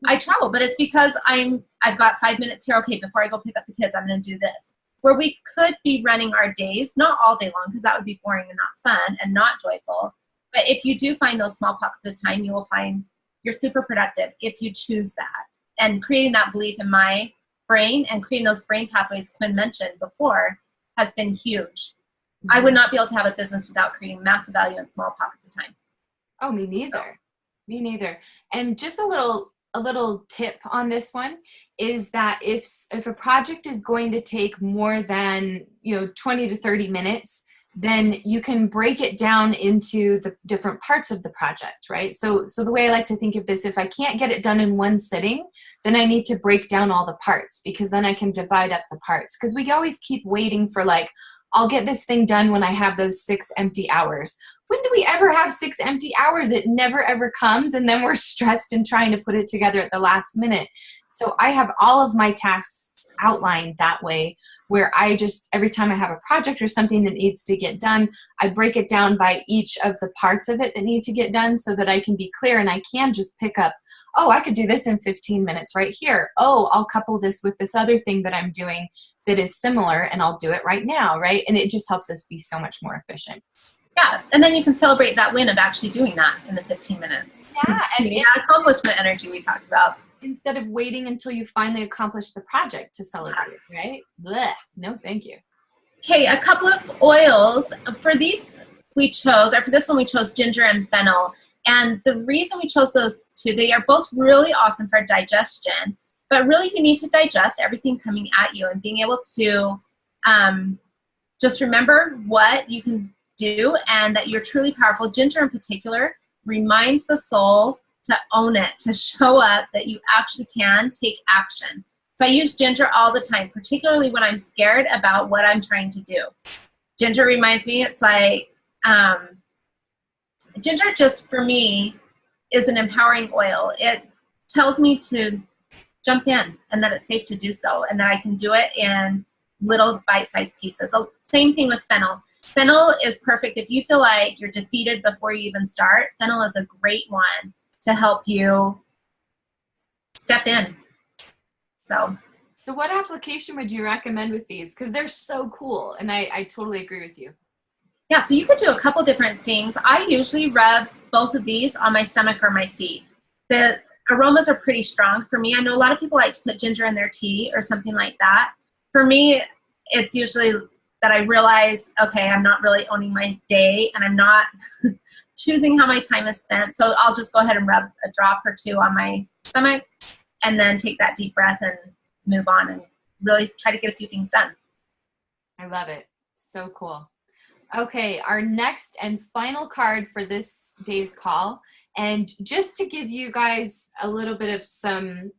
I travel. But it's because I've got 5 minutes here. Okay, before I go pick up the kids, I'm going to do this. Where we could be running our days, not all day long, because that would be boring and not fun and not joyful. But if you do find those small pockets of time, you will find you're super productive if you choose that. And creating that belief in my brain and creating those brain pathways Quinn mentioned before has been huge. I would not be able to have a business without creating massive value in small pockets of time. Oh, me neither. Me neither. And just a little tip on this one is that if a project is going to take more than 20 to 30 minutes, then you can break it down into the different parts of the project, right? So the way I like to think of this, if I can't get it done in one sitting, then I need to break down all the parts, because then I can divide up the parts. Because we always keep waiting for like, I'll get this thing done when I have those 6 empty hours. When do we ever have 6 empty hours? It never ever comes, and then we're stressed and trying to put it together at the last minute. So I have all of my tasks outlined that way, where I just, every time I have a project or something that needs to get done, I break it down by each of the parts of it that need to get done, so that I can be clear and I can just pick up, oh, I could do this in 15 minutes right here. Oh, I'll couple this with this other thing that I'm doing that is similar, and I'll do it right now, right? And it just helps us be so much more efficient. Yeah, and then you can celebrate that win of actually doing that in the 15 minutes. Yeah, and it's that accomplishment energy we talked about. Instead of waiting until you finally accomplish the project to celebrate, right? Blech. No, thank you. Okay, a couple of oils. For this one we chose ginger and fennel. And the reason we chose those two, they are both really awesome for digestion. But really, you need to digest everything coming at you and being able to just remember what you can do and that you're truly powerful. Ginger in particular reminds the soul to own it, to show up, that you actually can take action. So I use ginger all the time, particularly when I'm scared about what I'm trying to do. Ginger reminds me, it's like, ginger just for me is an empowering oil. It tells me to jump in and that it's safe to do so and that I can do it in little bite-sized pieces. Same thing with fennel. Fennel is perfect. If you feel like you're defeated before you even start, fennel is a great one to help you step in. So what application would you recommend with these? Because they're so cool, and I totally agree with you. yeah, so you could do a couple different things. I usually rub both of these on my stomach or my feet. The aromas are pretty strong for me. I know a lot of people like to put ginger in their tea or something like that. For me, it's usually that I realize, okay, I'm not really owning my day and I'm not choosing how my time is spent. So I'll just go ahead and rub a drop or two on my stomach and then take that deep breath and move on and really try to get a few things done. I love it. So cool. Okay, our next and final card for this day's call, and just to give you guys a little bit of some,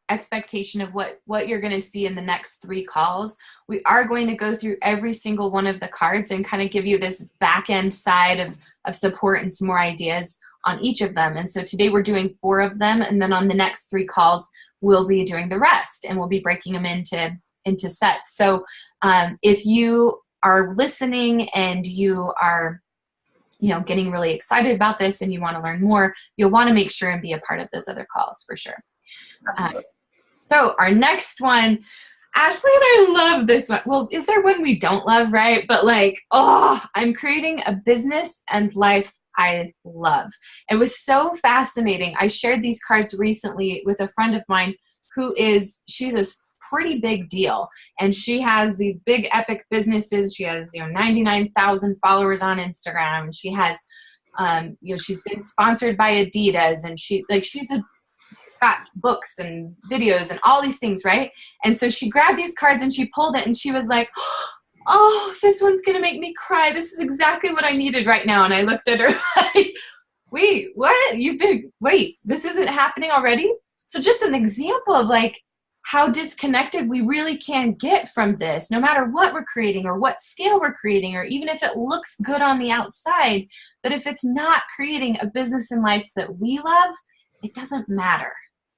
expectation of what you're going to see in the next 3 calls, we are going to go through every single one of the cards and kind of give you this back end side of support and some more ideas on each of them. And so today we're doing 4 of them, and then on the next 3 calls, we'll be doing the rest, and we'll be breaking them into sets. So if you are listening and you are getting really excited about this and you want to learn more, you'll want to make sure and be a part of those other calls for sure. Absolutely. So our next one, Ashley and I love this one. Well, is there one we don't love, right? But I'm creating a business and life I love. It was so fascinating. I shared these cards recently with a friend of mine she's a pretty big deal, and she has these big epic businesses. She has 99,000 followers on Instagram. She has she's been sponsored by Adidas, and she's got books and videos and all these things, right? And so she grabbed these cards and she pulled it and she was like, oh, this one's gonna make me cry. This is exactly what I needed right now. And I looked at her like, wait, what? This isn't happening already? So just an example of how disconnected we really can get from this, no matter what we're creating or what scale we're creating, or even if it looks good on the outside, that if it's not creating a business and life that we love, it doesn't matter,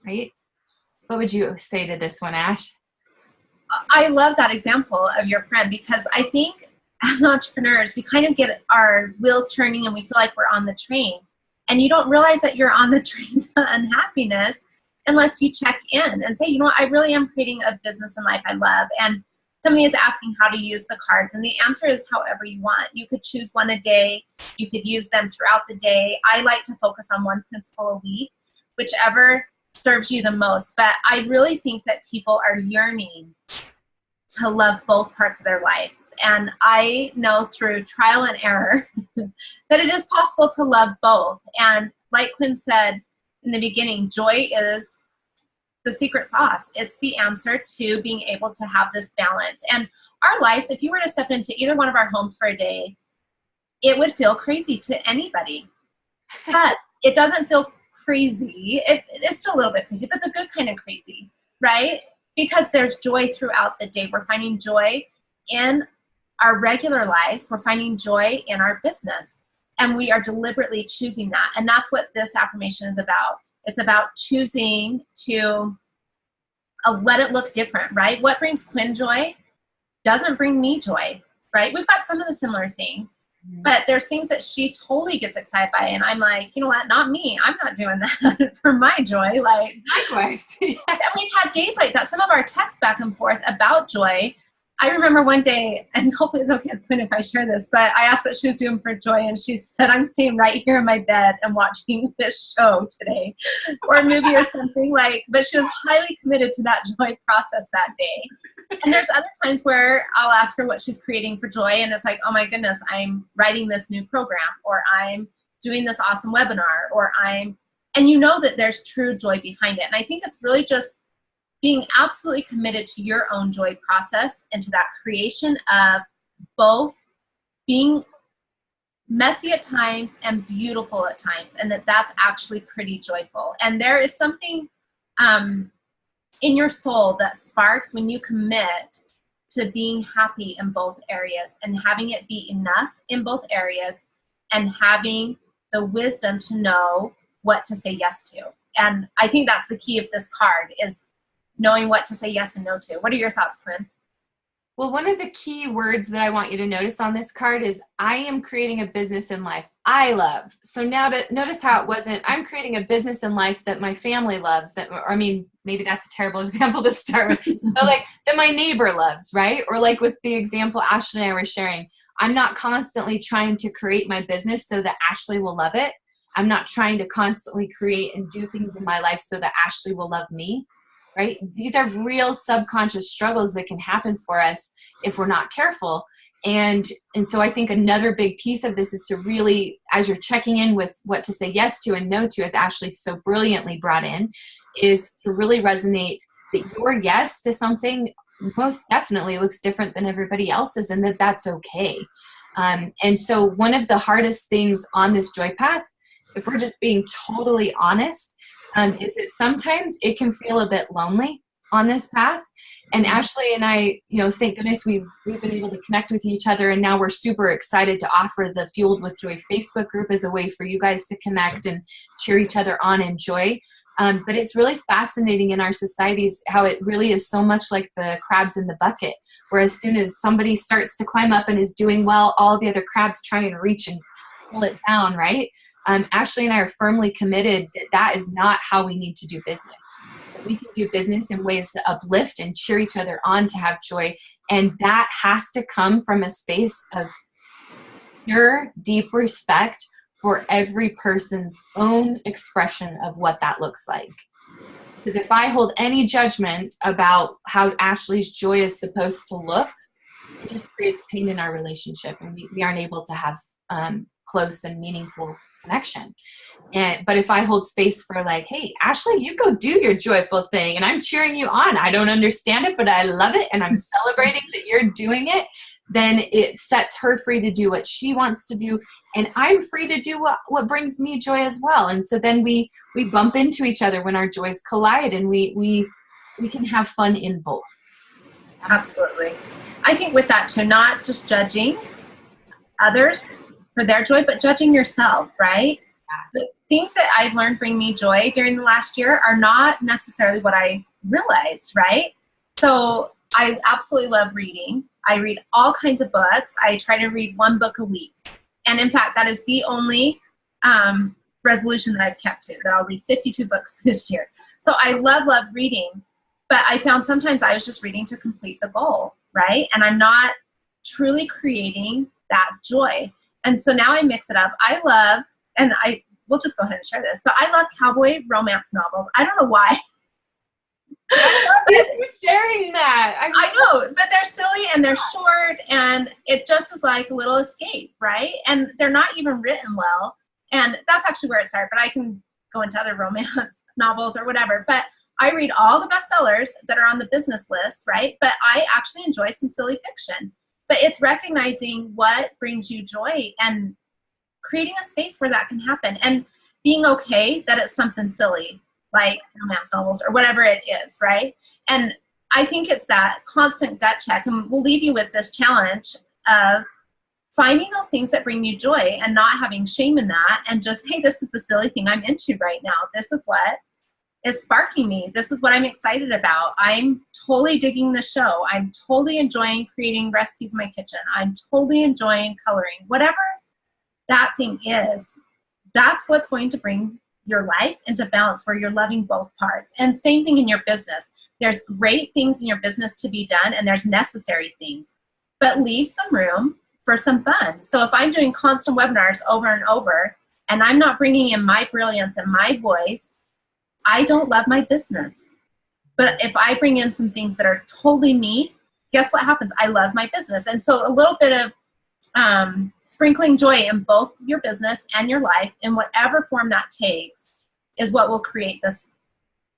right? What would you say to this one, Ash? I love that example of your friend, because I think as entrepreneurs, we kind of get our wheels turning and we feel like we're on the train. And you don't realize that you're on the train to unhappiness unless you check in and say, I really am creating a business and life I love. And somebody is asking how to use the cards. And the answer is however you want. You could choose one a day. You could use them throughout the day. I like to focus on one principle a week, whichever serves you the most. But I really think that people are yearning to love both parts of their lives. And I know through trial and error that it is possible to love both. And like Quinn said in the beginning, joy is the secret sauce. It's the answer to being able to have this balance. And our lives, if you were to step into either one of our homes for a day, it would feel crazy to anybody. But it doesn't feel crazy. It's still a little bit crazy, but the good kind of crazy, right? Because there's joy throughout the day. We're finding joy in our regular lives. We're finding joy in our business. And we are deliberately choosing that. And that's what this affirmation is about. It's about choosing to let it look different, right? What brings Quinn joy doesn't bring me joy, right? We've got some of the similar things, but there's things that she totally gets excited by. And I'm like, you know what? Not me. I'm not doing that for my joy. Likewise. And we've had days like that. Some of our texts back and forth about joy. I remember one day, and hopefully it's okay with Quinn if I share this, but I asked what she was doing for joy, and she said, I'm staying right here in my bed and watching this show today, or a movie or something but she was highly committed to that joy process that day. And there's other times where I'll ask her what she's creating for joy, and it's like, oh my goodness, I'm writing this new program, or I'm doing this awesome webinar, and you know that there's true joy behind it. And I think it's really just being absolutely committed to your own joy process and to that creation of both being messy at times and beautiful at times, and that's actually pretty joyful. And there is something in your soul that sparks when you commit to being happy in both areas and having it be enough in both areas and having the wisdom to know what to say yes to. And I think that's the key of this card, is knowing what to say yes and no to. What are your thoughts, Quinn? Well, one of the key words that I want you to notice on this card is I am creating a business in life I love. So now to notice how it wasn't, I'm creating a business in life that my family loves, that, or I mean, maybe that's a terrible example to start with, but like that my neighbor loves, right? Or like with the example Ashley and I were sharing, I'm not constantly trying to create my business so that Ashley will love it. I'm not trying to constantly create and do things in my life so that Ashley will love me. Right? These are real subconscious struggles that can happen for us if we're not careful. And so I think another big piece of this is to really, as you're checking in with what to say yes to and no to, as Ashley so brilliantly brought in, is to really resonate that your yes to something most definitely looks different than everybody else's, and that that's okay. And so one of the hardest things on this joy path, if we're just being totally honest, is that sometimes it can feel a bit lonely on this path. And Ashley and I, thank goodness we've been able to connect with each other, and now we're super excited to offer the Fueled with Joy Facebook group as a way for you guys to connect and cheer each other on in joy. But it's really fascinating in our societies how it really is so much like the crabs in the bucket, where as soon as somebody starts to climb up and is doing well, all the other crabs try and reach and pull it down, right? Ashley and I are firmly committed that that is not how we need to do business. That we can do business in ways that uplift and cheer each other on to have joy. And that has to come from a space of pure, deep respect for every person's own expression of what that looks like. Because if I hold any judgment about how Ashley's joy is supposed to look, it just creates pain in our relationship, and we aren't able to have close and meaningful connection. But if I hold space for like, hey, Ashley, you go do your joyful thing, and I'm cheering you on. I don't understand it, but I love it, and I'm celebrating that you're doing it. Then it sets her free to do what she wants to do, and I'm free to do what brings me joy as well. And so then we bump into each other when our joys collide, and we can have fun in both. Absolutely. I think with that too, not just judging others for their joy, but judging yourself, right? Yeah. The things that I've learned bring me joy during the last year are not necessarily what I realized, right? So I absolutely love reading. I read all kinds of books. I try to read one book a week. And in fact, that is the only resolution that I've kept to, that I'll read 52 books this year. So I love reading, but I found sometimes I was just reading to complete the goal, right? And I'm not truly creating that joy. And so now I mix it up. I love, and we'll just go ahead and share this, but I love cowboy romance novels. I don't know why. I love it. You're sharing that. I know, but they're silly and they're short, and it just is like a little escape, right? And they're not even written well. And that's actually where it started, but I can go into other romance novels or whatever. But I read all the bestsellers that are on the business list, right? But I actually enjoy some silly fiction. But it's recognizing what brings you joy and creating a space where that can happen, and being okay that it's something silly like romance novels or whatever it is, right? And I think it's that constant gut check, and we'll leave you with this challenge of finding those things that bring you joy and not having shame in that, and just, hey, this is the silly thing I'm into right now. This is what is sparking me. This is what I'm excited about. I'm totally digging the show. I'm totally enjoying creating recipes in my kitchen. I'm totally enjoying coloring. Whatever that thing is, that's what's going to bring your life into balance, where you're loving both parts. And same thing in your business. There's great things in your business to be done, and there's necessary things, but leave some room for some fun. So if I'm doing constant webinars over and over, and I'm not bringing in my brilliance and my voice, I don't love my business. But if I bring in some things that are totally me, guess what happens? I love my business. And so a little bit of sprinkling joy in both your business and your life, in whatever form that takes, is what will create this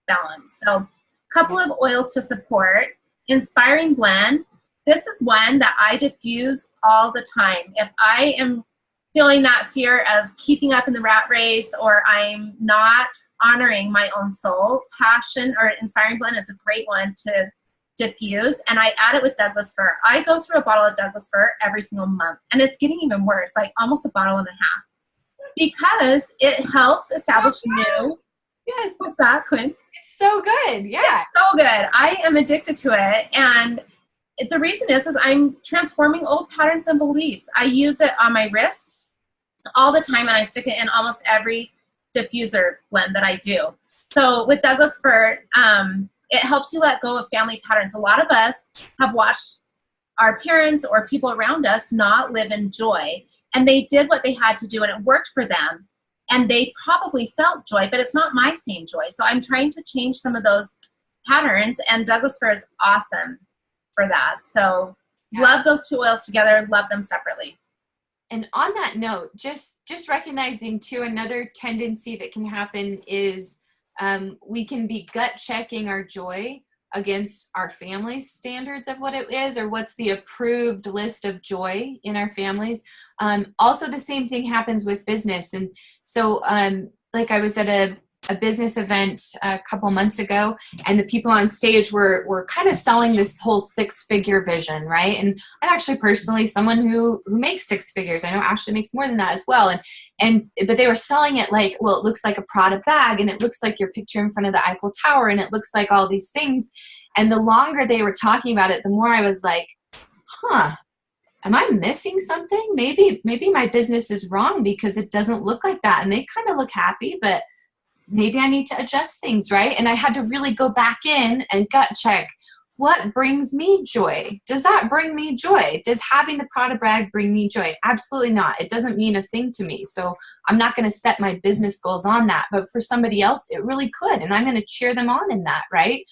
balance. So a couple of oils to support. Inspiring Blend. This is one that I diffuse all the time. If I am feeling that fear of keeping up in the rat race, or I'm not honoring my own soul, Passion or Inspiring Blend is a great one to diffuse, and I add it with Douglas fir. I go through a bottle of Douglas fir every single month, and it's getting even worse, like almost a bottle and a half, because it helps establish new. Yes. What's that, Quinn? It's so good. Yeah. It's so good. I am addicted to it, and the reason is I'm transforming old patterns and beliefs. I use it on my wrist all the time, and I stick it in almost every diffuser blend that I do. So with Douglas Fir, it helps you let go of family patterns. A lot of us have watched our parents or people around us not live in joy, and they did what they had to do, and it worked for them. And they probably felt joy, but it's not my same joy. So I'm trying to change some of those patterns, and Douglas Fir is awesome for that. So love those two oils together, love them separately. And on that note, just recognizing too, another tendency that can happen is we can be gut checking our joy against our family's standards of what it is, or what's the approved list of joy in our families. Also, the same thing happens with business. And so like I was at a business event a couple months ago, and the people on stage were kind of selling this whole 6-figure vision, right? And I'm actually personally someone who makes 6 figures. I know Ashley makes more than that as well. But they were selling it like, well, it looks like a Prada bag, and it looks like your picture in front of the Eiffel Tower, and it looks like all these things. And the longer they were talking about it, the more I was like, am I missing something? Maybe my business is wrong because it doesn't look like that. And they kind of look happy, but maybe I need to adjust things, right? And I had to really go back in and gut check, what brings me joy? Does that bring me joy? Does having the Prada bag bring me joy? Absolutely not. It doesn't mean a thing to me. So I'm not going to set my business goals on that. But for somebody else, it really could. And I'm going to cheer them on in that, right?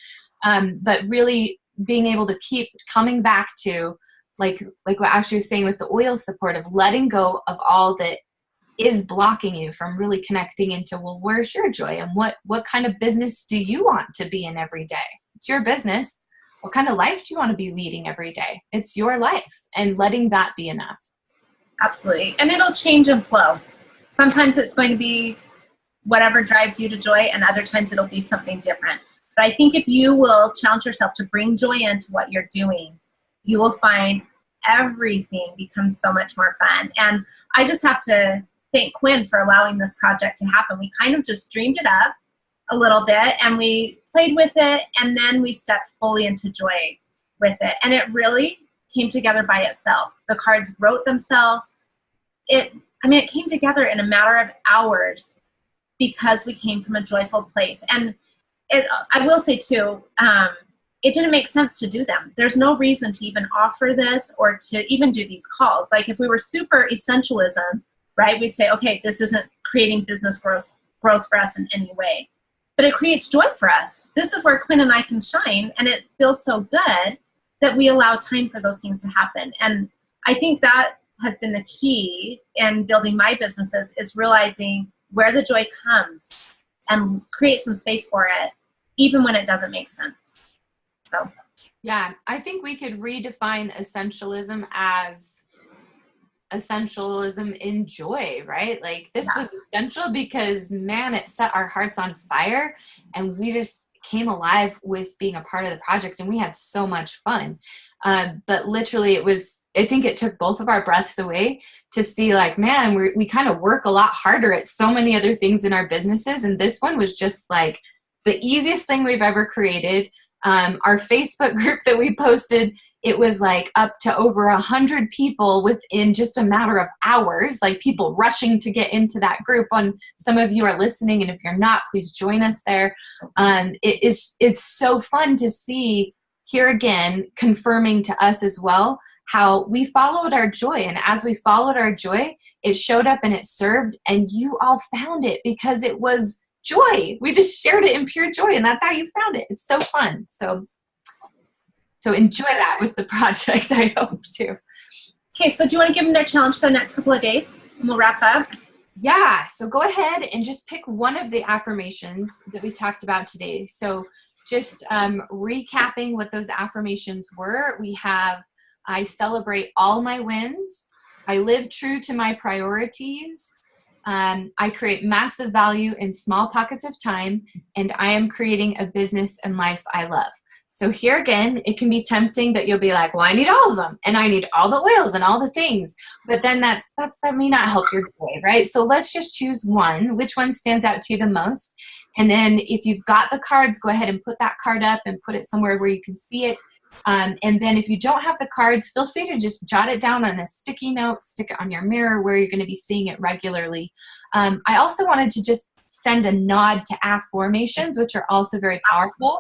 But really being able to keep coming back to, like what Ashley was saying with the oil support, of letting go of all that is blocking you from really connecting into, well, where's your joy, and what kind of business do you want to be in every day? It's your business. What kind of life do you want to be leading every day? It's your life, and letting that be enough. Absolutely. And it'll change and flow. Sometimes it's going to be whatever drives you to joy, and other times it'll be something different. But I think if you will challenge yourself to bring joy into what you're doing, you will find everything becomes so much more fun. And I just have to thank Quinn for allowing this project to happen. We kind of just dreamed it up a little bit, and we played with it, and then we stepped fully into joy with it. And it really came together by itself. The cards wrote themselves. It came together in a matter of hours because we came from a joyful place. And I will say too, it didn't make sense to do them. There's no reason to even offer this or to even do these calls. Like if we were super essentialism, right, we'd say, okay, this isn't creating business growth for us in any way. But it creates joy for us. This is where Quinn and I can shine, and it feels so good that we allow time for those things to happen. And I think that has been the key in building my businesses, is realizing where the joy comes and create some space for it, even when it doesn't make sense. So, yeah, I think we could redefine essentialism as essentialism in joy, right? Like this was essential because, man, it set our hearts on fire, and we just came alive with being a part of the project, and we had so much fun. But literally I think it took both of our breaths away to see, like, man, we kind of work a lot harder at so many other things in our businesses. And this one was just like the easiest thing we've ever created. Our Facebook group that we posted, it was like up to over 100 people within just a matter of hours, like people rushing to get into that group. Some of you are listening, and if you're not, please join us there. It's so fun to see here again, confirming to us as well how we followed our joy. And as we followed our joy, it showed up and it served, and you all found it because it was joy. We just shared it in pure joy, and that's how you found it. It's so fun. So enjoy that with the project, I hope, too. Okay, so do you want to give them their challenge for the next couple of days? And we'll wrap up. Yeah, so go ahead and just pick one of the affirmations that we talked about today. So just recapping what those affirmations were, we have, I celebrate all my wins. I live true to my priorities. I create massive value in small pockets of time, and I am creating a business and life I love. So here again, it can be tempting that you'll be like, well, I need all of them, and I need all the oils and all the things. But then that may not help your day, right? So let's just choose one. Which one stands out to you the most? And then if you've got the cards, go ahead and put that card up and put it somewhere where you can see it. And then if you don't have the cards, feel free to just jot it down on a sticky note, stick it on your mirror where you're going to be seeing it regularly. I also wanted to just send a nod to affirmations, which are also very powerful.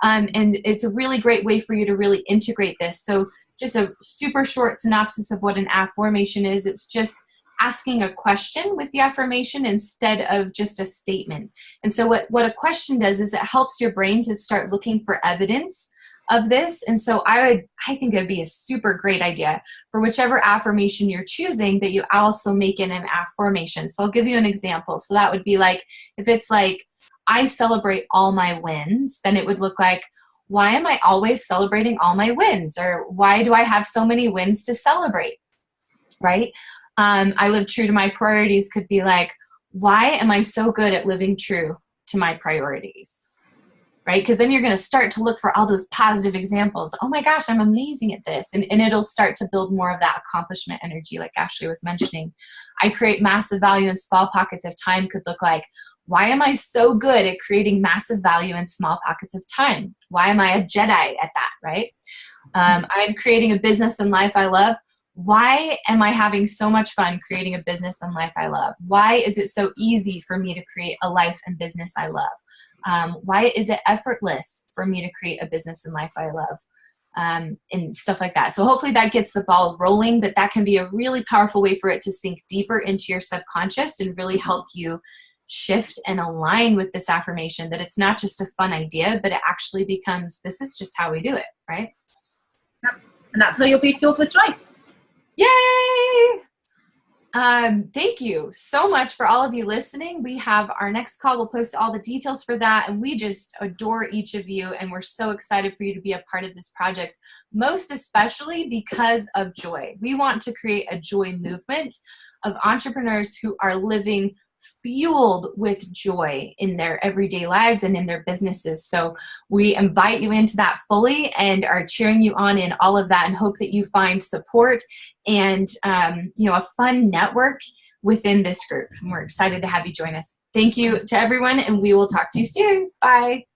And it's a really great way for you to really integrate this. So just a super short synopsis of what an affirmation is. It's just asking a question with the affirmation instead of just a statement. And so what a question does is it helps your brain to start looking for evidence of this. And so I think it'd be a super great idea for whichever affirmation you're choosing that you also make it an affirmation. So I'll give you an example. So that would be like, if it's like, I celebrate all my wins, then it would look like, why am I always celebrating all my wins? Or why do I have so many wins to celebrate? Right? I live true to my priorities could be like, why am I so good at living true to my priorities? Right? Because then you're going to start to look for all those positive examples. Oh my gosh, I'm amazing at this. And it'll start to build more of that accomplishment energy like Ashley was mentioning. I create massive value in small pockets of time could look like, why am I so good at creating massive value in small pockets of time? Why am I a Jedi at that, right? I'm creating a business and life I love. Why am I having so much fun creating a business and life I love? Why is it so easy for me to create a life and business I love? Why is it effortless for me to create a business and life I love? And stuff like that. So hopefully that gets the ball rolling, but that can be a really powerful way for it to sink deeper into your subconscious and really help you shift and align with this affirmation that it's not just a fun idea, but it actually becomes, this is just how we do it, right? Yep. And that's how you'll be filled with joy. Yay! Thank you so much for all of you listening. We have our next call. We'll post all the details for that. And we just adore each of you. And we're so excited for you to be a part of this project, most especially because of joy. We want to create a joy movement of entrepreneurs who are living fueled with joy in their everyday lives and in their businesses. So we invite you into that fully and are cheering you on in all of that and hope that you find support and a fun network within this group. And we're excited to have you join us. Thank you to everyone, and we will talk to you soon. Bye.